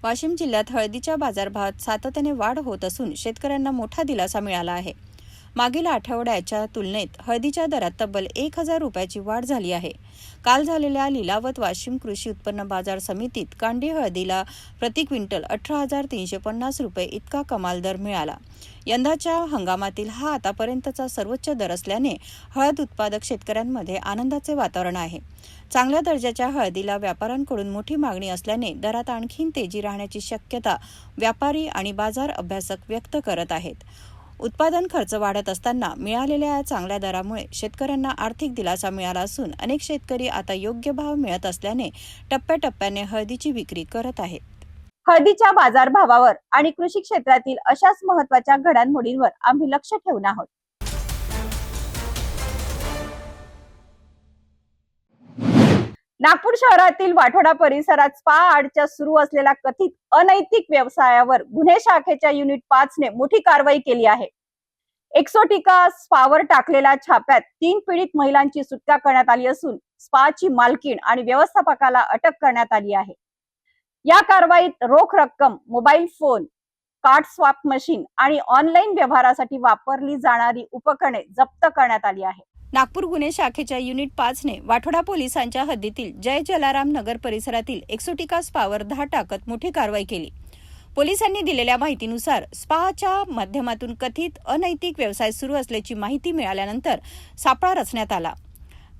वाशिम जिल्ह्यात हळदीच्या बाजारभावात सातत्याने वाढ होत असून शेतकऱ्यांना मोठा दिलासा मिळाला आहे. मागील आठवड्याच्या तुलनेत हळदीच्या दरात तब्बल 1000 रुपयाची वाढ झाली आहे. काल झालेल्या लिलावत वाशिम कृषी उत्पन्न बाजार समितीत कांडी हळदीला प्रति क्विंटल 18,350 रुपये इतका कमाल दर मिळाला. यंदाच्या हंगामातील हा आतापर्यंतचा सर्वोच्च दर असल्याने हळद उत्पादक शेतकऱ्यांमध्ये आनंदाचे वातावरण आहे. चांगल्या दर्जाच्या हळदीला व्यापाऱ्यांकडून मोठी मागणी असल्याने दरात आणखी तेजी राहण्याची शक्यता व्यापारी आणि बाजार अभ्यासक व्यक्त करत आहेत. उत्पादन खर्च वाढत असताना मिळालेल्या चांगल्या दरामुळे शेतकऱ्यांना आर्थिक दिलासा मिळाला असून अनेक शेतकरी आता योग्य भाव मिळत असल्याने टप्प्याटप्प्याने हळदीची विक्री करत आहेत. हळदीच्या बाजारभावावर आणि कृषी क्षेत्रातील अशाच महत्त्वाच्या घडामोडींवर आम्ही लक्ष ठेवून आहोत. नागपूर शहरातील वाठोडा परिसरात स्पा आडच्या सुरू असलेल्या कथित अनैतिक व्यवसायावर गुन्हे शाखेच्या युनिट 5 ने मोठी कारवाई केली आहे. एक्सोटिका स्पावर टाकलेल्या छाप्यात 3 पीडित महिलांची सुटका करण्यात आली असून स्पाची मालकीण आणि व्यवस्थापकाला अटक करण्यात आली आहे. या कारवाईत रोख रक्कम, mobile phone, card swap machine आणि ऑनलाईन व्यवहारासाठी वापरली जाणारी उपकरणे जप्त करण्यात आली आहे. नागपूर गुन्हे शाखेच्या युनिट 5 ने वाठोडा पोलिसांच्या हद्दीतील जय जलाराम नगर परिसरातील एक्सोटिका स्पावर 10 टाकत मोठी कारवाई केली. पोलिसांनी दिलेल्या माहितीनुसार स्पाच्या माध्यमातून कथित अनैतिक व्यवसाय सुरू असल्याची माहिती मिळाल्यानंतर सापळा रचण्यात आला.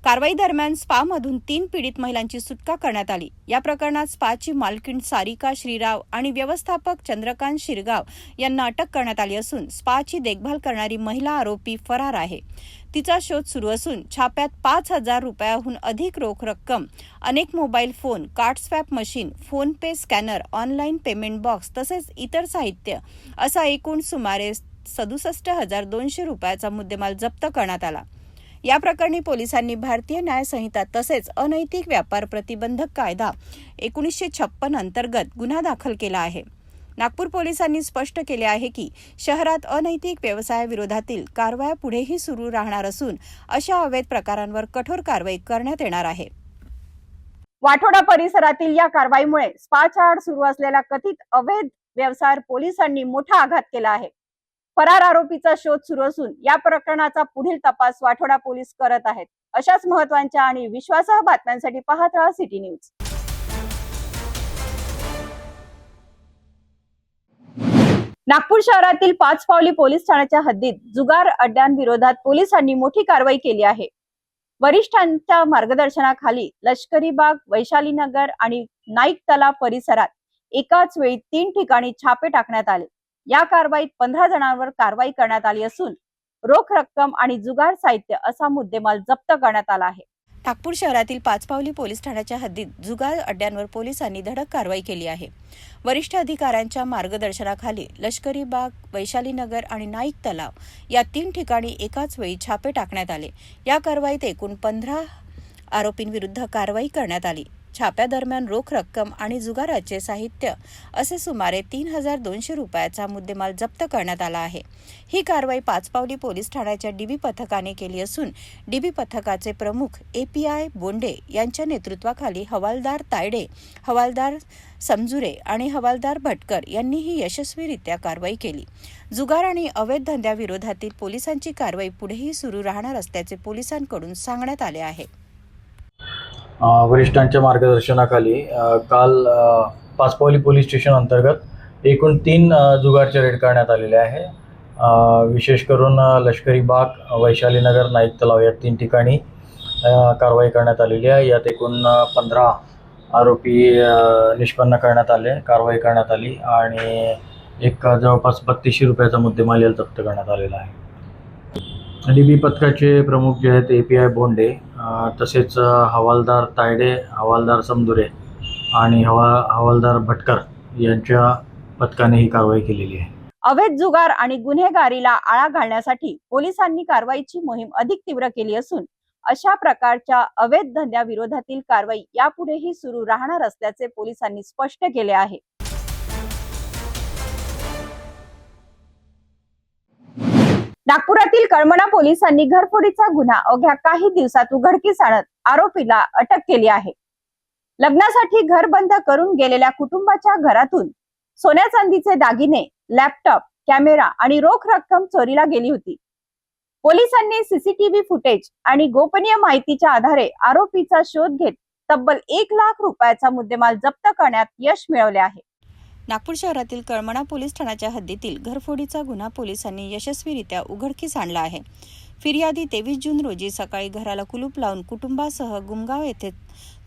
कारवाई दरम्यान स्पामधून 3 पीडित महिलांची सुटका करण्यात आली. या प्रकरणात स्पाची मालकीण सारिका श्रीराव आणि व्यवस्थापक चंद्रकांत शिरगाव यांना अटक करण्यात आली असून स्पाची देखभाल करणारी महिला आरोपी फरार आहे. तिचा शोध सुरू असून छाप्यात 5,000 रुपयाहून अधिक रोख रक्कम, अनेक mobile phone, card swap machine, PhonePe scanner, online payment box तसेच इतर साहित्य असा एकूण सुमारे 67,200 रुपयाचा मुद्देमाल जप्त करण्यात आला. या प्रकरणी पोलिसांनी भारतीय न्याय संहिता तसेच अनैतिक व्यापार प्रतिबंधक कायदा 1956 अंतर्गत गुन्हा दाखल केला आहे. नागपूर पोलिसांनी स्पष्ट केले आहे की शहरात अनैतिक व्यवसायाविरोधातील कारवाया पुढेही सुरू राहणार असून अशा अवैध प्रकारांवर कठोर कारवाई करण्यात येणार आहे. वाठोडा परिसरातील या कारवाईमुळे स्पाच्या आड सुरू असलेला कथित अवैध व्यवसायावर पोलिसांनी मोठा आघात केला आहे. फरार आरोपीचा शोध सुरू असून या प्रकरणाचा पुढील तपास वाठोडा पोलीस करत आहेत. अशाच महत्त्वाच्या आणि विश्वासार्ह बातम्यांसाठी पाहत राहा सिटी न्यूज. नागपूर शहरातील पाचपावली पोलीस ठाण्याच्या हद्दीत जुगार अड्ड्यांविरोधात पोलिसांनी मोठी कारवाई केली आहे. वरिष्ठांच्या मार्गदर्शनाखाली लष्करी बाग, वैशालीनगर आणि नाईक तलाव परिसरात एकाच वेळी 3 ठिकाणी छापे टाकण्यात आले. या कारवाईत 15 जणांवर कारवाई करण्यात आली असून रोख रक्कम आणि जुगार साहित्य असा मुद्देमाल जप्त करण्यात आला आहे. नागपूर शहरातील पाचपावली पोलीस ठाण्याच्या हद्दीत जुगार अड्ड्यांवर पोलिसांनी धडक कारवाई केली आहे. वरिष्ठ अधिकाऱ्यांच्या मार्गदर्शनाखाली लष्करी बाग, वैशालीनगर आणि नाईक तलाव या 3 ठिकाणी एकाच वेळी छापे टाकण्यात आले. या कारवाईत एकूण 15 आरोपींविरुद्ध कारवाई करण्यात आली. छाप्यादरम्यान रोख रक्कम आणि जुगाराचे साहित्य असे सुमारे 3,200 रुपयाचा मुद्देमाल जप्त करण्यात आला आहे. ही कारवाई पाचपावली पोलीस ठाण्याच्या डीबी पथकाने केली असून डीबी पथकाचे प्रमुख API बोंडे यांच्या नेतृत्वाखाली हवालदार तायडे, हवालदार समजुरे आणि हवालदार भटकर यांनी ही यशस्वीरित्या कारवाई केली. जुगार आणि अवैध धंद्याविरोधातील पोलिसांची कारवाई पुढेही सुरू राहणार असल्याचे पोलिसांकडून सांगण्यात आले आहे. वरिष्ठांच्या मार्गदर्शनाखाली काल पाचपावली पोलीस स्टेशन अंतर्गत एकूण 3 जुगारचे रेड करण्यात आलेले आहे. विशेष करून लष्करी बाग, वैशालीनगर, नाईक तलाव या 3 ठिकाणी कारवाई करण्यात आलेली आहे. यात एकूण 15 आरोपी निष्पन्न करण्यात आले, कारवाई करण्यात आली आणि एक जवळपास 3200 रुपयाचा मुद्देमाल याला जप्त करण्यात आलेला आहे. डीबी पथकाचे प्रमुख जे आहेत API बोंडे, तसेच हवालदार तायडे, हवालदार समजुरे आणि हवालदार भटकर यांच्या पथकाने ही कारवाई केलेली आहे. अवैध जुगार आणि गुन्हेगारीला आळा घालण्यासाठी पोलिसांनी कारवाईची मोहीम अधिक तीव्र केली असून अशा प्रकारच्या अवैध धंद्याविरोधातील कारवाई यापुढेही सुरू राहणार असल्याचे पोलिसांनी स्पष्ट केले आहे. नागपुरातील कळमना पोलिसांनी घरफोडीचा गुन्हा अवघ्या काही दिवसात उघडकीस आणत आरोपीला अटक केली आहे. लग्नासाठी घर बंद करून गेलेल्या कुटुंबाच्या घरातून सोन्या चांदीचे दागिने, लॅपटॉप, कॅमेरा आणि रोख रक्कम चोरीला गेली होती. पोलिसांनी CCTV फुटेज आणि गोपनीय माहितीच्या आधारे आरोपीचा शोध घेत तब्बल 1 लाख रुपयाचा मुद्देमाल जप्त करण्यात यश मिळवले आहे. नागपूर शहरातील कळमना पोलीस ठाण्याच्या हद्दीतील घरफोडीचा गुन्हा पोलिसांनी यशस्वीरित्या उघडकीस आणला आहे. फिर्यादी 23 जून रोजी सकाळी घराला कुलूप लावून कुटुंबासह गुमगाव येथे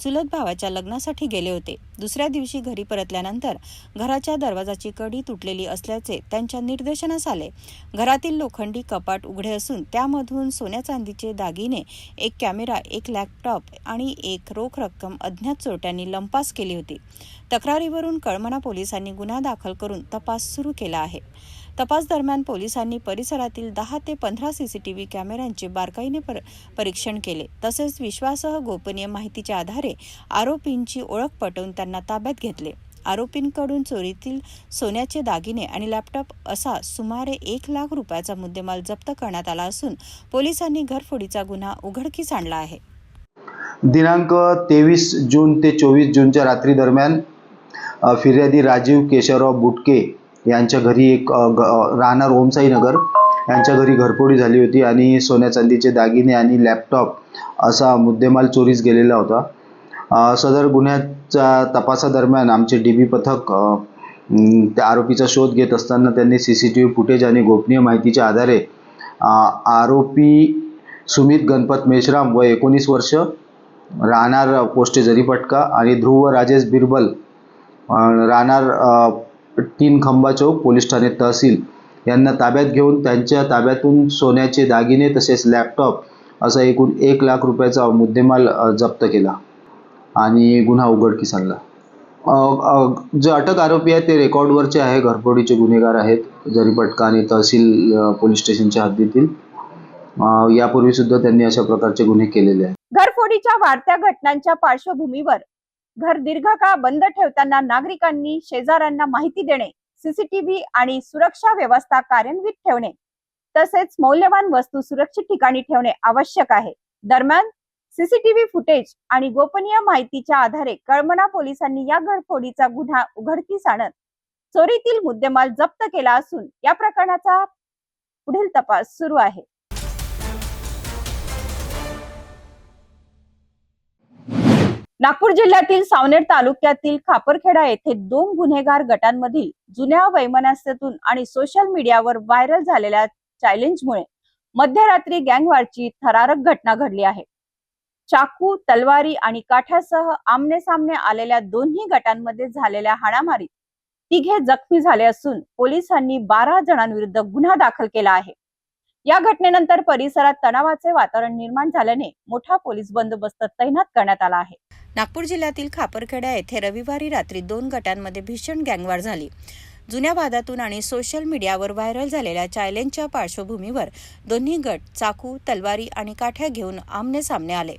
चुलत भावाच्या लग्नासाठी गेले होते. दुसऱ्या दिवशी घरी परतल्यानंतर घराच्या दरवाजाची कडी तुटलेली असल्याचे त्यांच्या निदर्शनास आले. घरातील लोखंडी कपाट उघडे असून त्यामधून सोन्या चांदीचे दागिने, 1 कॅमेरा, 1 लॅपटॉप आणि 1 रोख रक्कम अज्ञात चोरट्यांनी लंपास केली होती. तक्रारीवरून कळमना पोलिसांनी गुन्हा दाखल करून तपास सुरू केला आहे. तपास दरम्यान पोलिसांनी परिसरातील 10 ते 15 CCTV कॅमेऱ्यांचे बारकाईने परीक्षण केले. तसेच विश्वासार्ह गोपनीय माहितीच्या आधारे आरोपींची ओळख पटवून त्यांना ताब्यात घेतले. आरोपींकडून चोरीतील सोन्याचे दागिने आणि लॅपटॉप असा सुमारे 1 लाख रुपयाचा मुद्देमाल जप्त करण्यात आला असून पोलिसांनी घरफोडीचा गुन्हा उघडकीस आणला आहे. दिनांक 23 जून ते 24 जूनच्या रात्री दरम्यान फिर्यादी राजीव केशवराव बुटके यांच्या घरी एक राहणार ओमसाई नगर यांच्या घरी घरफोडी झाली होती आणि सोन्या चांदीचे दागिने आणि लॅपटॉप असा मुद्देमाल चोरीस गेलेला होता. सदर गुन्ह्याच्या तपासादरम्यान आमचे DB पथक त्या आरोपीचा शोध घेत असताना त्यांनी CCTV फुटेज आणि गोपनीय माहितीच्या आधारे आरोपी सुमित गणपत मेश्राम व 19 वर्ष राहणार पोस्ट जरीपटका आणि ध्रुव राजेश बिरबल राहणार 3 खंबा चौक पोलीस ठाणे तहसील यांना ताब्यात घेऊन त्यांच्या ताब्यातून सोन्याचे दागिने तसेच लॅपटॉप असा एकूण 1 लाख रुपयाचा मुद्देमाल जप्त केला आणि गुन्हा उघडकीस आणला. जे अटक आरोपी आहेत ते रेकॉर्डवरचे आहे, घरफोडीचे गुन्हेगार आहेत, जरीपटका आणि तहसील पोलीस स्टेशनच्या हद्दीतील. यापूर्वी सुद्धा त्यांनी अशा प्रकारचे गुन्हे केलेले आहेत. घरफोडीच्या वाढत्या घटनांच्या पार्श्वभूमीवर घर दीर्घकाळ बंद ठेवताना नागरिकांनी शेजाऱ्यांना माहिती देणे, सीसीटीव्ही आणि सुरक्षा व्यवस्था कार्यान्वित ठेवणे तसेच मौल्यवान वस्तू सुरक्षित ठिकाणी ठेवणे आवश्यक आहे. दरम्यान सीसीटीव्ही फुटेज आणि गोपनीय माहितीच्या आधारे कळमना पोलिसांनी या घरफोडीचा गुन्हा उघडकीस आणत चोरीतील मुद्देमाल जप्त केला असून या प्रकरणाचा पुढील तपास सुरू आहे. नागपूर जिल्ह्यातील सावनेर तालुक्यातील खापरखेडा येथे 2 गुन्हेगार गटांमधील जुन्या वैमनस्यातून आणि सोशल मीडियावर व्हायरल झालेल्या चॅलेंजमुळे मध्यरात्री गँगवॉरची थरारक घटना घडली आहे. चाकू, तलवारी आणि काठ्यासह आमने सामने आलेल्या दोन्ही गटांमध्ये झालेल्या हाणामारीत 3 जखमी झाले असून पोलिसांनी 12 जणांविरुद्ध गुन्हा दाखल केला आहे. या घटनेनंतर परिसरात तणावाचे वातावरण निर्माण झाल्याने मोठा पोलीस बंदोबस्त तैनात करण्यात आला आहे. नागपूर जिल्ह्यातील खापरखेडा येथे रविवारी रात्री 2 गटांमध्ये भीषण गँगवॉर झाली. जुन्या वादातून आणि सोशल मीडियावर व्हायरल झालेल्या चॅलेंजच्या पार्श्वभूमीवर दोन्ही गट चाकू, तलवारी आणि काठ्या घेऊन आमने सामने आले.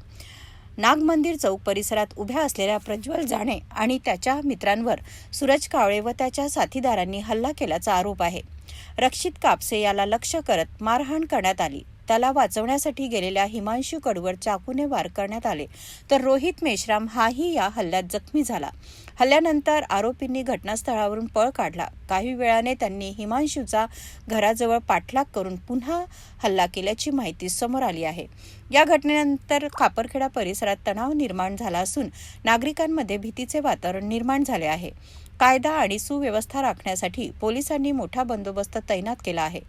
नागमंदिर चौक परिसरात उभ्या असलेल्या प्रज्वल जाणे आणि त्याच्या मित्रांवर सूरज कावळे व त्याच्या साथीदारांनी हल्ला केल्याचा आरोप आहे. रक्षित कापसे याला लक्ष्य करत मारहाण करण्यात आली. त्याला वाचवण्यासाठी गेलेल्या हिमांशू कडूवर चाकूने वार करण्यात आले, तर रोहित मेश्राम हाही या हल्ल्यात जखमी झाला. हल्ल्यानंतर आरोपींनी घटनास्थळावरून पळ काढला. काही वेळाने त्यांनी हिमांशूचा घराजवळ पाठलाग करून पुन्हा हल्ला केल्याची माहिती समोर आली आहे. या घटनेनंतर खापरखेडा परिसरात तणाव निर्माण झाला असून नागरिकांमध्ये भीतीचे वातावरण निर्माण झाले आहे. कायदा आणि सुव्यवस्था राखण्यासाठी पोलिसांनी मोठा बंदोबस्त तैनात केला आहे.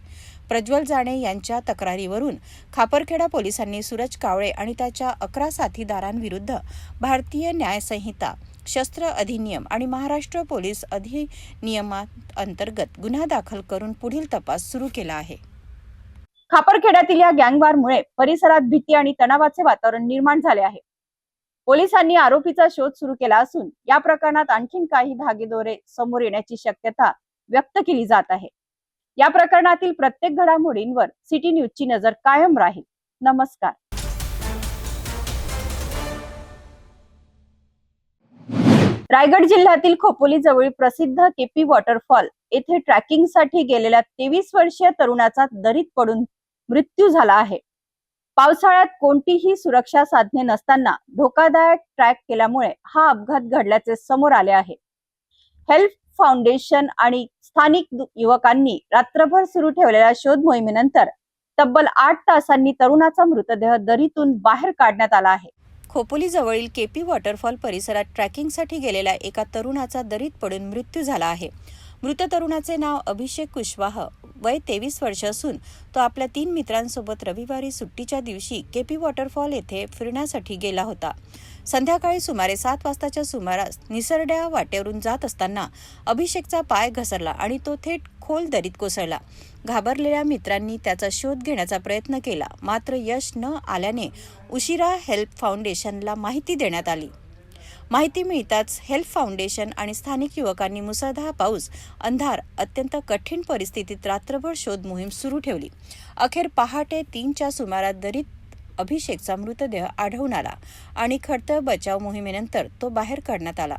प्रज्वल जाणे यांच्या तक्रारीवरून खापरखेडा पोलिसांनी सूरज कावळे आणि त्याच्या 11 साथीदारांविरुद्ध भारतीय न्याय संहिता, शस्त्र अधिनियम आणि महाराष्ट्र पोलीस अधिनियमात अंतर्गत गुन्हा दाखल करून पुढील तपास सुरू केला आहे. खापरखेड्यातील या गँगवॉरमुळे परिसरात भीती आणि तणावाचे वातावरण निर्माण झाले आहे. पोलिसांनी आरोपीचा शोध सुरू केला असून या प्रकरणात आणखीन काही धागेदोरे समोर येण्याची शक्यता व्यक्त केली जात आहे. या प्रकरणातील प्रत्येक घडामोडींवर सिटी न्यूजची नजर कायम राहील. नमस्कार. रायगड जिल्ह्यातील खोपोली जवळील प्रसिद्ध केपी वॉटरफॉल येथे ट्रॅकिंगसाठी गेलेल्या 23 वर्षीय तरुणाचा दरीत पडून मृत्यू झाला आहे. पावसाळ्यात कोणतीही सुरक्षा साधने नसताना धोकादायक ट्रॅक केल्यामुळे हा अपघात घडल्याचे समोर आले आहे. हेल्प फाउंडेशन आणि स्थानिक युवकांनी रात्रभर सुरू ठेवलेल्या शोध मोहिमेनंतर तब्बल 8 तासांनी तरुणाचा मृतदेह दरीतून बाहेर काढण्यात आला आहे. खोपोली जवळील केपी वॉटरफॉल परिसरात ट्रॅकिंगसाठी गेलेल्या एका तरुणाचा दरीत पडून मृत्यू झाला आहे. मृत तरुणाचे नाव अभिषेक कुशवाह, वय 23 वर्ष असून तो आपल्या 3 मित्रांसोबत रविवारी सुट्टीच्या दिवशी केपी वॉटरफॉल येथे फिरण्यासाठी गेला होता. संध्याकाळी सुमारे 7 वाजताच्या सुमारास निसरड्या वाटेवरून जात असताना अभिषेकचा पाय घसरला आणि तो थेट खोल दरीत कोसळला. घाबरलेल्या मित्रांनी त्याचा शोध घेण्याचा प्रयत्न केला, मात्र यश न आल्याने उशिरा हेल्प फाउंडेशनला माहिती देण्यात आली. माहिती मिळताच हेल्प फाउंडेशन आणि स्थानिक युवकांनी मुसळधार पाऊस, अंधार, अत्यंत कठीण परिस्थितीत रात्रभर शोध मोहीम सुरू ठेवली. अखेर पहाटे 3च्या सुमारास दरीत अभिषेकचा मृतदेह आढळून आला आणि खडतर बचाव मोहिमेनंतर तो बाहेर काढण्यात आला.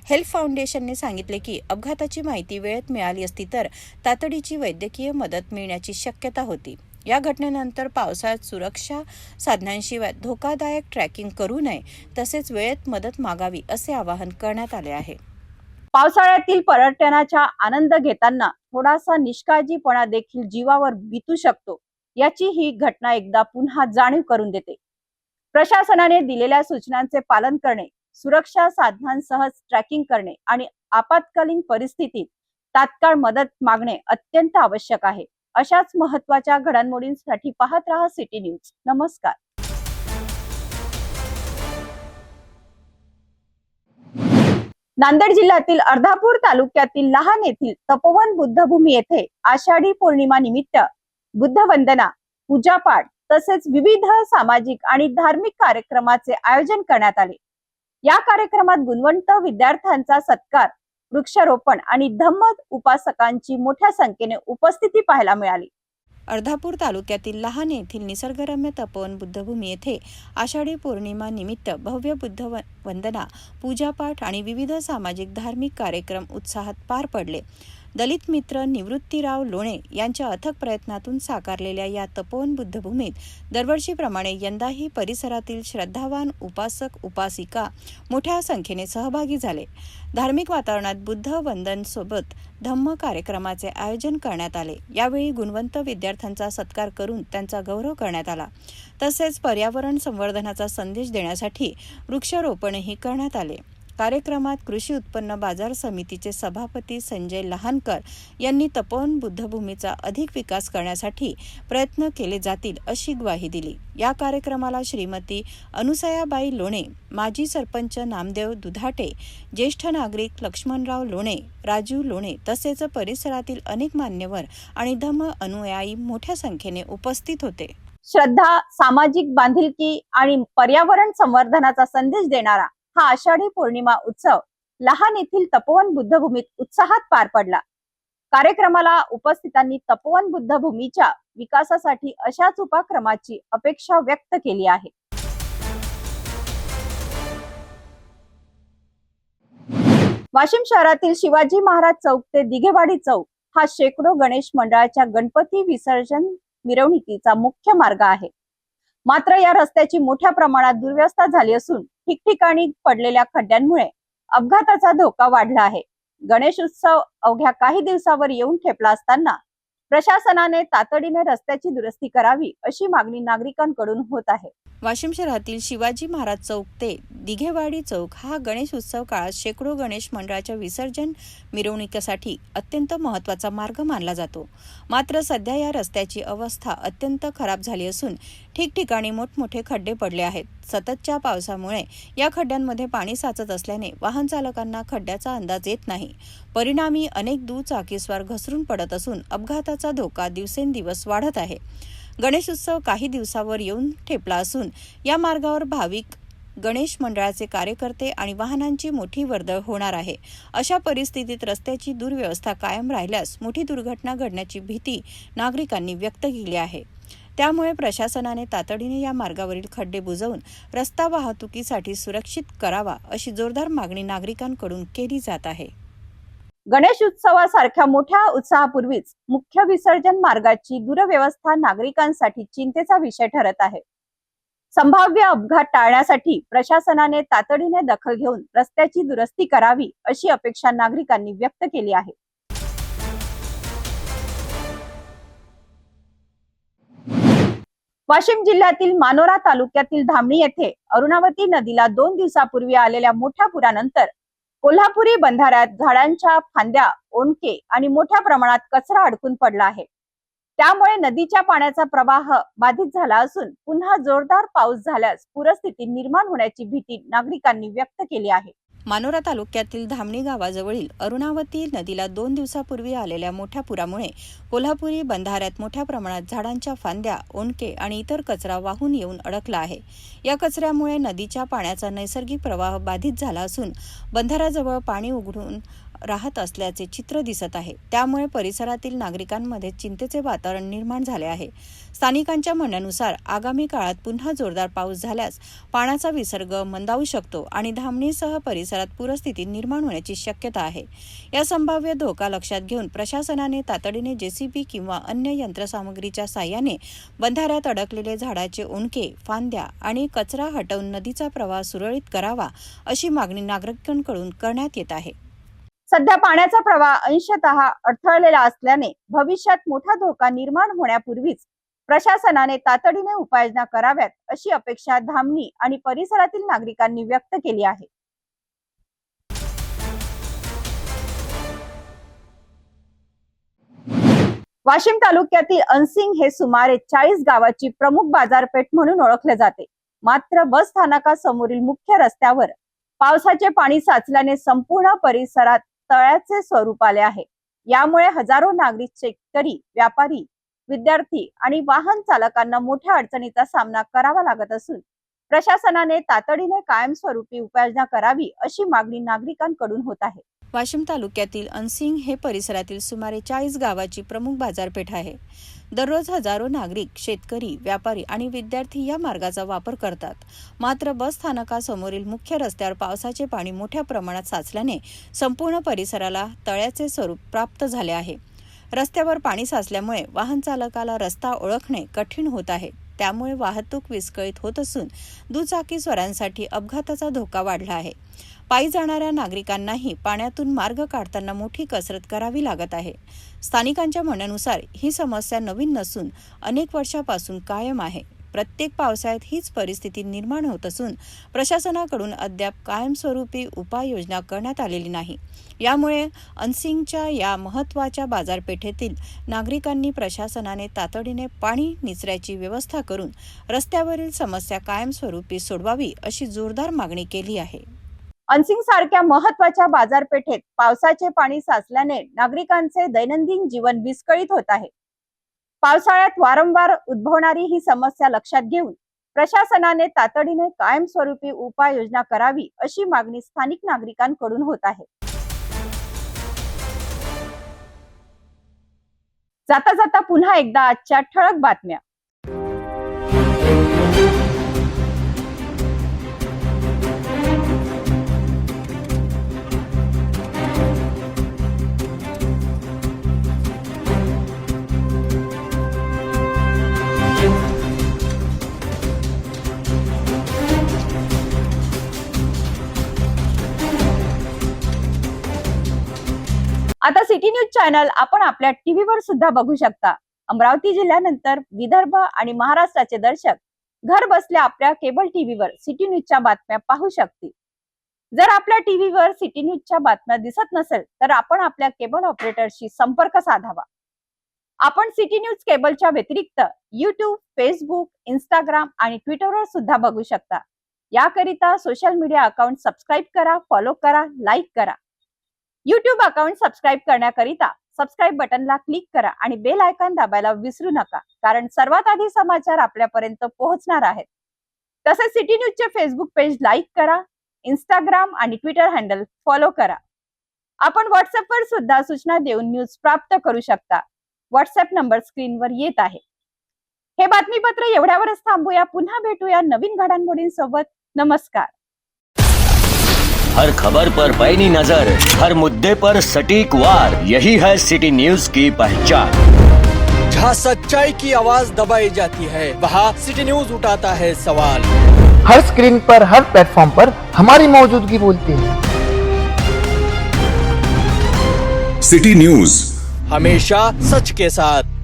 हेल्प फाउंडेशनने सांगितले की अपघाताची माहिती वेळेत मिळाली असती तर तातडीची वैद्यकीय मदत मिळण्याची शक्यता होती. या घटनेनंतर पावसाळ्यात सुरक्षा साधनांशिवाय धोकादायक ट्रॅकिंग करू नये, तसेच वेळेत मदत मागावी असे आवाहन करण्यात आले आहे. पावसाळ्यातील पर्यटनाचा आनंद घेताना थोडासा निष्काळजीपणा देखील जीवावर बितू शकतो, याची ही घटना एकदा पुन्हा जाणीव करून देते. प्रशासनाने दिलेल्या सूचनांचे पालन करणे, सुरक्षा साधनांसह ट्रॅकिंग करणे आणि आपत्कालीन परिस्थितीत तात्काळ मदत मागणे अत्यंत आवश्यक आहे. अशाच महत्त्वाच्या घडामोडींसाठी पाहत रहा सिटी न्यूज. नमस्कार. नांदेड जिल्ह्यातील अर्धापूर तालुक्यातील लहान येथील तपोवन बुद्धभूमी येथे आषाढी पौर्णिमा निमित्त बुद्धवंदना, पूजापाठ तसेच विविध सामाजिक आणि धार्मिक कार्यक्रमाचे आयोजन करण्यात आले। या कार्यक्रमात गुणवंत विद्यार्थ्यांचा सत्कार, वृक्षारोपण आणि धम्म उपासकांची मोठ्या संख्येने उपस्थिती पाहायला मिळाली। अर्धापूर तालुक्यातील लहान येथील निसर्गरम्य तपोवन बुद्धभूमी येथे आषाढी पौर्णिमा निमित्त भव्य बुद्ध वंदना, पूजापाठ आणि विविध सामाजिक धार्मिक कार्यक्रम उत्साहात पार पडले। दलित मित्र निवृत्तीराव लोणे यांच्या अथक प्रयत्नातून साकारलेल्या या तपोवन बुद्धभूमीत दरवर्षीप्रमाणे यंदाही परिसरातील श्रद्धावान उपासक उपासिका मोठ्या संख्येने सहभागी झाले। धार्मिक वातावरणात बुद्ध वंदन सोबत धम्म कार्यक्रमाचे आयोजन करण्यात आले। यावेळी गुणवंत विद्यार्थ्यांचा सत्कार करून त्यांचा गौरव करण्यात आला। तसेच पर्यावरण संवर्धनाचा संदेश देण्यासाठी वृक्षारोपणही करण्यात आले। कार्यक्रमात कृषी उत्पन्न बाजार समितीचे सभापती संजय लहानकर यांनी तपोवन बुद्धभूमीचा अधिक विकास करण्यासाठी प्रयत्न केले जातील अशी ग्वाही दिली। या कार्यक्रमाला श्रीमती अनुसयाबाई लोणे, माजी सरपंच नामदेव दुधाटे, ज्येष्ठ नागरिक लक्ष्मणराव लोणे, राजू लोणे तसेच परिसरातील अनेक मान्यवर आणि धम्म अनुयायी मोठ्या संख्येने उपस्थित होते। श्रद्धा, सामाजिक बांधिलकी आणि पर्यावरण संवर्धनाचा संदेश देणारा हा आषाढी पौर्णिमा उत्सव लहान येथील तपोवन बुद्धभूमीत उत्साहात पार पडला। कार्यक्रमाला उपस्थितांनी तपोवन बुद्धभूमीच्या विकासासाठी अशाच उपक्रमाची अपेक्षा व्यक्त केली आहे। वाशिम शहरातील शिवाजी महाराज चौक ते दिघेवाडी चौक हा शेकडो गणेश मंडळाच्या गणपती विसर्जन मिरवणुकीचा मुख्य मार्ग आहे। मात्र या रस्त्याची मोठ्या प्रमाणात दुर्व्यवस्था झाली असून ठिकठिकाणी पडलेल्या खड्ड्यांमुळे अपघाताचा धोका वाढला आहे। गणेश उत्सव अवघ्या काही दिवसावर येऊन ठेपला असताना प्रशासनाने तातडीने रस्त्याची दुरुस्ती करावी अशी मागणी नागरिकांकडून होत आहे। वाशिम शहरातील शिवाजी महाराज चौक ते दिघेवाडी चौक हा गणेश उत्सव काळात शेकडो गणेश मंडळाच्या विसर्जन मिरवणुकीसाठी अत्यंत महत्त्वाचा मार्ग मानला जातो। मात्र सध्या या रस्त्याची अवस्था अत्यंत खराब झाली असून ठिकठिकाणी मोठमोठे खड्डे पडले आहेत। सततच्या पावसामुळे या खड्ड्यांमध्ये पाणी साचत असल्याने वाहन चालकांना खड्ड्याचा अंदाज येत नाही। परिणामी अनेक दुचाकीस्वार घसरून पडत असून अपघाताचा धोका दिवसेंदिवस वाढत आहे। गणेश उत्सव काही दिवसावर येऊन ठेपला असून या मार्गावर भाविक, गणेश मंडळाचे कार्यकर्ते आणि वाहनांची मोठी वर्दळ होणार आहे। अशा परिस्थितीत रस्त्याची दुर्व्यवस्था कायम राहिल्यास मोठी दुर्घटना घडण्याची भीती नागरिकांनी व्यक्त केली आहे। त्यामुळे प्रशासनाने तातडीने या मार्गावरील खड्डे बुजवून रस्ता वाहतुकीसाठी सुरक्षित करावा अशी जोरदार मागणी नागरिकांकडून केली जात आहे। गणेश उत्सवासारख्या मोठ्या उत्सवापूर्वीच मुख्य विसर्जन मार्गाची दुरव्यवस्था नागरिकांसाठी चिंतेचा विषय ठरत आहे। संभाव्य अपघात टाळण्यासाठी प्रशासनाने तातडीने दखल घेऊन रस्त्याची दुरुस्ती करावी अशी अपेक्षा नागरिकांनी व्यक्त केली आहे। वाशिम जिल्ह्यातील मानोरा तालुक्यातील धामणी येथे अरुणावती नदीला 2 दिवसापूर्वी आलेल्या मोठ्या पुरानंतर कोल्हापुरी बंधाऱ्यात झाडांच्या फांद्या, ओंडके आणि मोठ्या प्रमाणात कचरा अडकून पडला आहे। त्यामुळे नदीच्या पाण्याचा प्रवाह बाधित झाला असून पुन्हा जोरदार पाऊस झाल्यास पूरस्थिती निर्माण होण्याची भीती नागरिकांनी व्यक्त केली आहे। मानोरा तालुक्यातील धामणी गावाजवळील अरुणावती नदीला 2 दिवसापूर्वी आलेल्या मोठ्या पुरामुळे कोल्हापुरी बंधाऱ्यात मोठ्या प्रमाणात झाडांच्या फांद्या, ओंडके आणि इतर कचरा वाहून येऊन अडकला आहे। या कचऱ्यामुळे नदीच्या पाण्याचा नैसर्गिक प्रवाह बाधित झाला असून बंधाऱ्याजवळ पाणी उघडून राहत असल्याचे चित्र दिसत आहे। त्यामुळे परिसरातील नागरिकांमध्ये चिंतेचे वातावरण निर्माण झाले आहे। स्थानिकांच्या म्हणण्यानुसार आगामी काळात पुन्हा जोरदार पाऊस झाल्यास पाण्याचा विसर्ग मंदावू शकतो आणि धामणीसह परिसरात पूरस्थिती निर्माण होण्याची शक्यता आहे। या संभाव्य धोका लक्षात घेऊन प्रशासनाने तातडीने जेसीबी किंवा अन्य यंत्रसामग्रीच्या साहाय्याने बंधाऱ्यात अडकलेले झाडाचे ओंडके, फांद्या आणि कचरा हटवून नदीचा प्रवाह सुरळीत करावा अशी मागणी नागरिकांकडून करण्यात येत आहे। सध्या पाण्याचा प्रवाह अंशतः अडथळलेला असल्याने भविष्यात मोठा धोका निर्माण होण्यापूर्वीच प्रशासनाने तातडीने उपाययोजना कराव्यात अशी अपेक्षा धामणी आणि परिसरातील नागरिकांनी व्यक्त केली आहे। वाशिम तालुक्यातील अनसिंग हे सुमारे 40 गावाची प्रमुख बाजारपेठ म्हणून ओळखले जाते। मात्र बस स्थानकासमोरील मुख्य रस्त्यावर पावसाचे पाणी साचल्याने संपूर्ण परिसरात तळ्याचे स्वरूप आले आहे. यामुळे हजारो नागरिक, शेतकरी, व्यापारी, विद्यार्थी आणि वाहन चालकांना मोठ्या अडचणीचा सामना करावा लागत असून प्रशासनाने तातडीने कायमस्वरूपी उपाययोजना करावी अशी मागणी नागरिकांकडून होत आहे. वाशिम तालुक्यातील अनसिंग हे परिसरातील सुमारे 40 गावाची प्रमुख बाजारपेठ आहे. दररोज हजारो नागरिक, शेतकरी, व्यापारी आणि विद्यार्थी या मार्गाचा वापर करतात. मात्र बस स्थानकासमोरील मुख्य रस्त्यावर पावसाचे पाणी मोठ्या प्रमाणात साचल्याने संपूर्ण परिसराला तळ्याचे स्वरूप प्राप्त झाले आहे. रस्त्यावर पाणी साचल्यामुळे वाहन चालकाला रस्ता ओळखणे कठीण होत आहे. त्यामुळे वाहतूक विस्कळीत होत असून दुचाकीस्वारांसाठी अपघाताचा धोका वाढला आहे. पायी जाणाऱ्या नागरिकांनाही पाण्यातून मार्ग काढताना मोठी कसरत करावी लागत आहे. स्थानिकांच्या म्हणण्यानुसार ही समस्या नवीन नसून अनेक वर्षापासून कायम आहे. प्रत्येक पावसाळ्यात हीच परिस्थिती निर्माण होत असून प्रशासनाकडून अद्याप कायमस्वरूपी उपाययोजना करण्यात आलेली नाही. यामुळे अनसिंगच्या या महत्त्वाच्या बाजारपेठेतील नागरिकांनी प्रशासनाने तातडीने पाणी निचऱ्याची व्यवस्था करून रस्त्यावरील समस्या कायमस्वरूपी सोडवावी अशी जोरदार मागणी केली आहे. अनसिंग सारख्या महत्त्वाच्या बाजारपेठेत पावसाचे पाणी साचल्याने नागरिकांचे दैनंदिन जीवन विस्कळीत होत आहे. पावसाळ्यात वारंवार उद्भवणारी ही समस्या लक्षात घेऊन प्रशासनाने तातडीने कायमस्वरूपी उपाययोजना करावी अशी मागणी स्थानिक नागरिकांकडून होत आहे. जाता जाता पुन्हा एकदा आजच्या ठळक बातम्या. आता सिटी न्यूज चॅनल आपण आपल्या टीव्हीवर सुद्धा बघू शकता. अमरावती जिल्ह्यानंतर विदर्भ आणि महाराष्ट्राचे दर्शक घर बसल्या आपल्या केबल टीव्हीवर सिटी न्यूजच्या बातम्या पाहू शकतील. जर आपल्या टीव्हीवर सिटी न्यूजच्या बातम्या दिसत नसेल तर आपण आपल्या केबल ऑपरेटरशी संपर्क साधावा. आपण सिटी न्यूज केबलच्या व्यतिरिक्त YouTube, फेसबुक, इंस्टाग्राम आणि ट्विटरवर सुद्धा बघू शकता. याकरिता सोशल मीडिया अकाउंट सबस्क्राईब करा, फॉलो करा, लाईक करा. YouTube अकाउंट सबस्क्राईब करण्याकरिता सबस्क्राईब बटनला क्लिक करा आणि बेल आयकॉन दाबायला विसरू नका, कारण सर्वात आधी समाचार आपल्यापर्यंत पोहोचणार आहेत. तसेच सिटी न्यूजचे फेसबुक पेज लाईक करा, इंस्टाग्राम आणि ट्विटर हँडल फॉलो करा. आपण व्हॉट्सअपवर सुद्धा सूचना देऊन न्यूज प्राप्त करू शकता. व्हॉट्सअप नंबर स्क्रीनवर येत आहे. हे बातमीपत्र एवढ्यावरच थांबूया. पुन्हा भेटूया नवीन घडामोडींसोबत. नमस्कार. हर खबर पर पैनी नजर, हर मुद्दे पर सटीक वार, यही है सिटी न्यूज की पहचान. जहाँ सच्चाई की आवाज दबाई जाती है वहाँ सिटी न्यूज उठाता है सवाल. हर स्क्रीन पर, हर प्लेटफॉर्म पर हमारी मौजूदगी बोलती है. सिटी न्यूज हमेशा सच के साथ.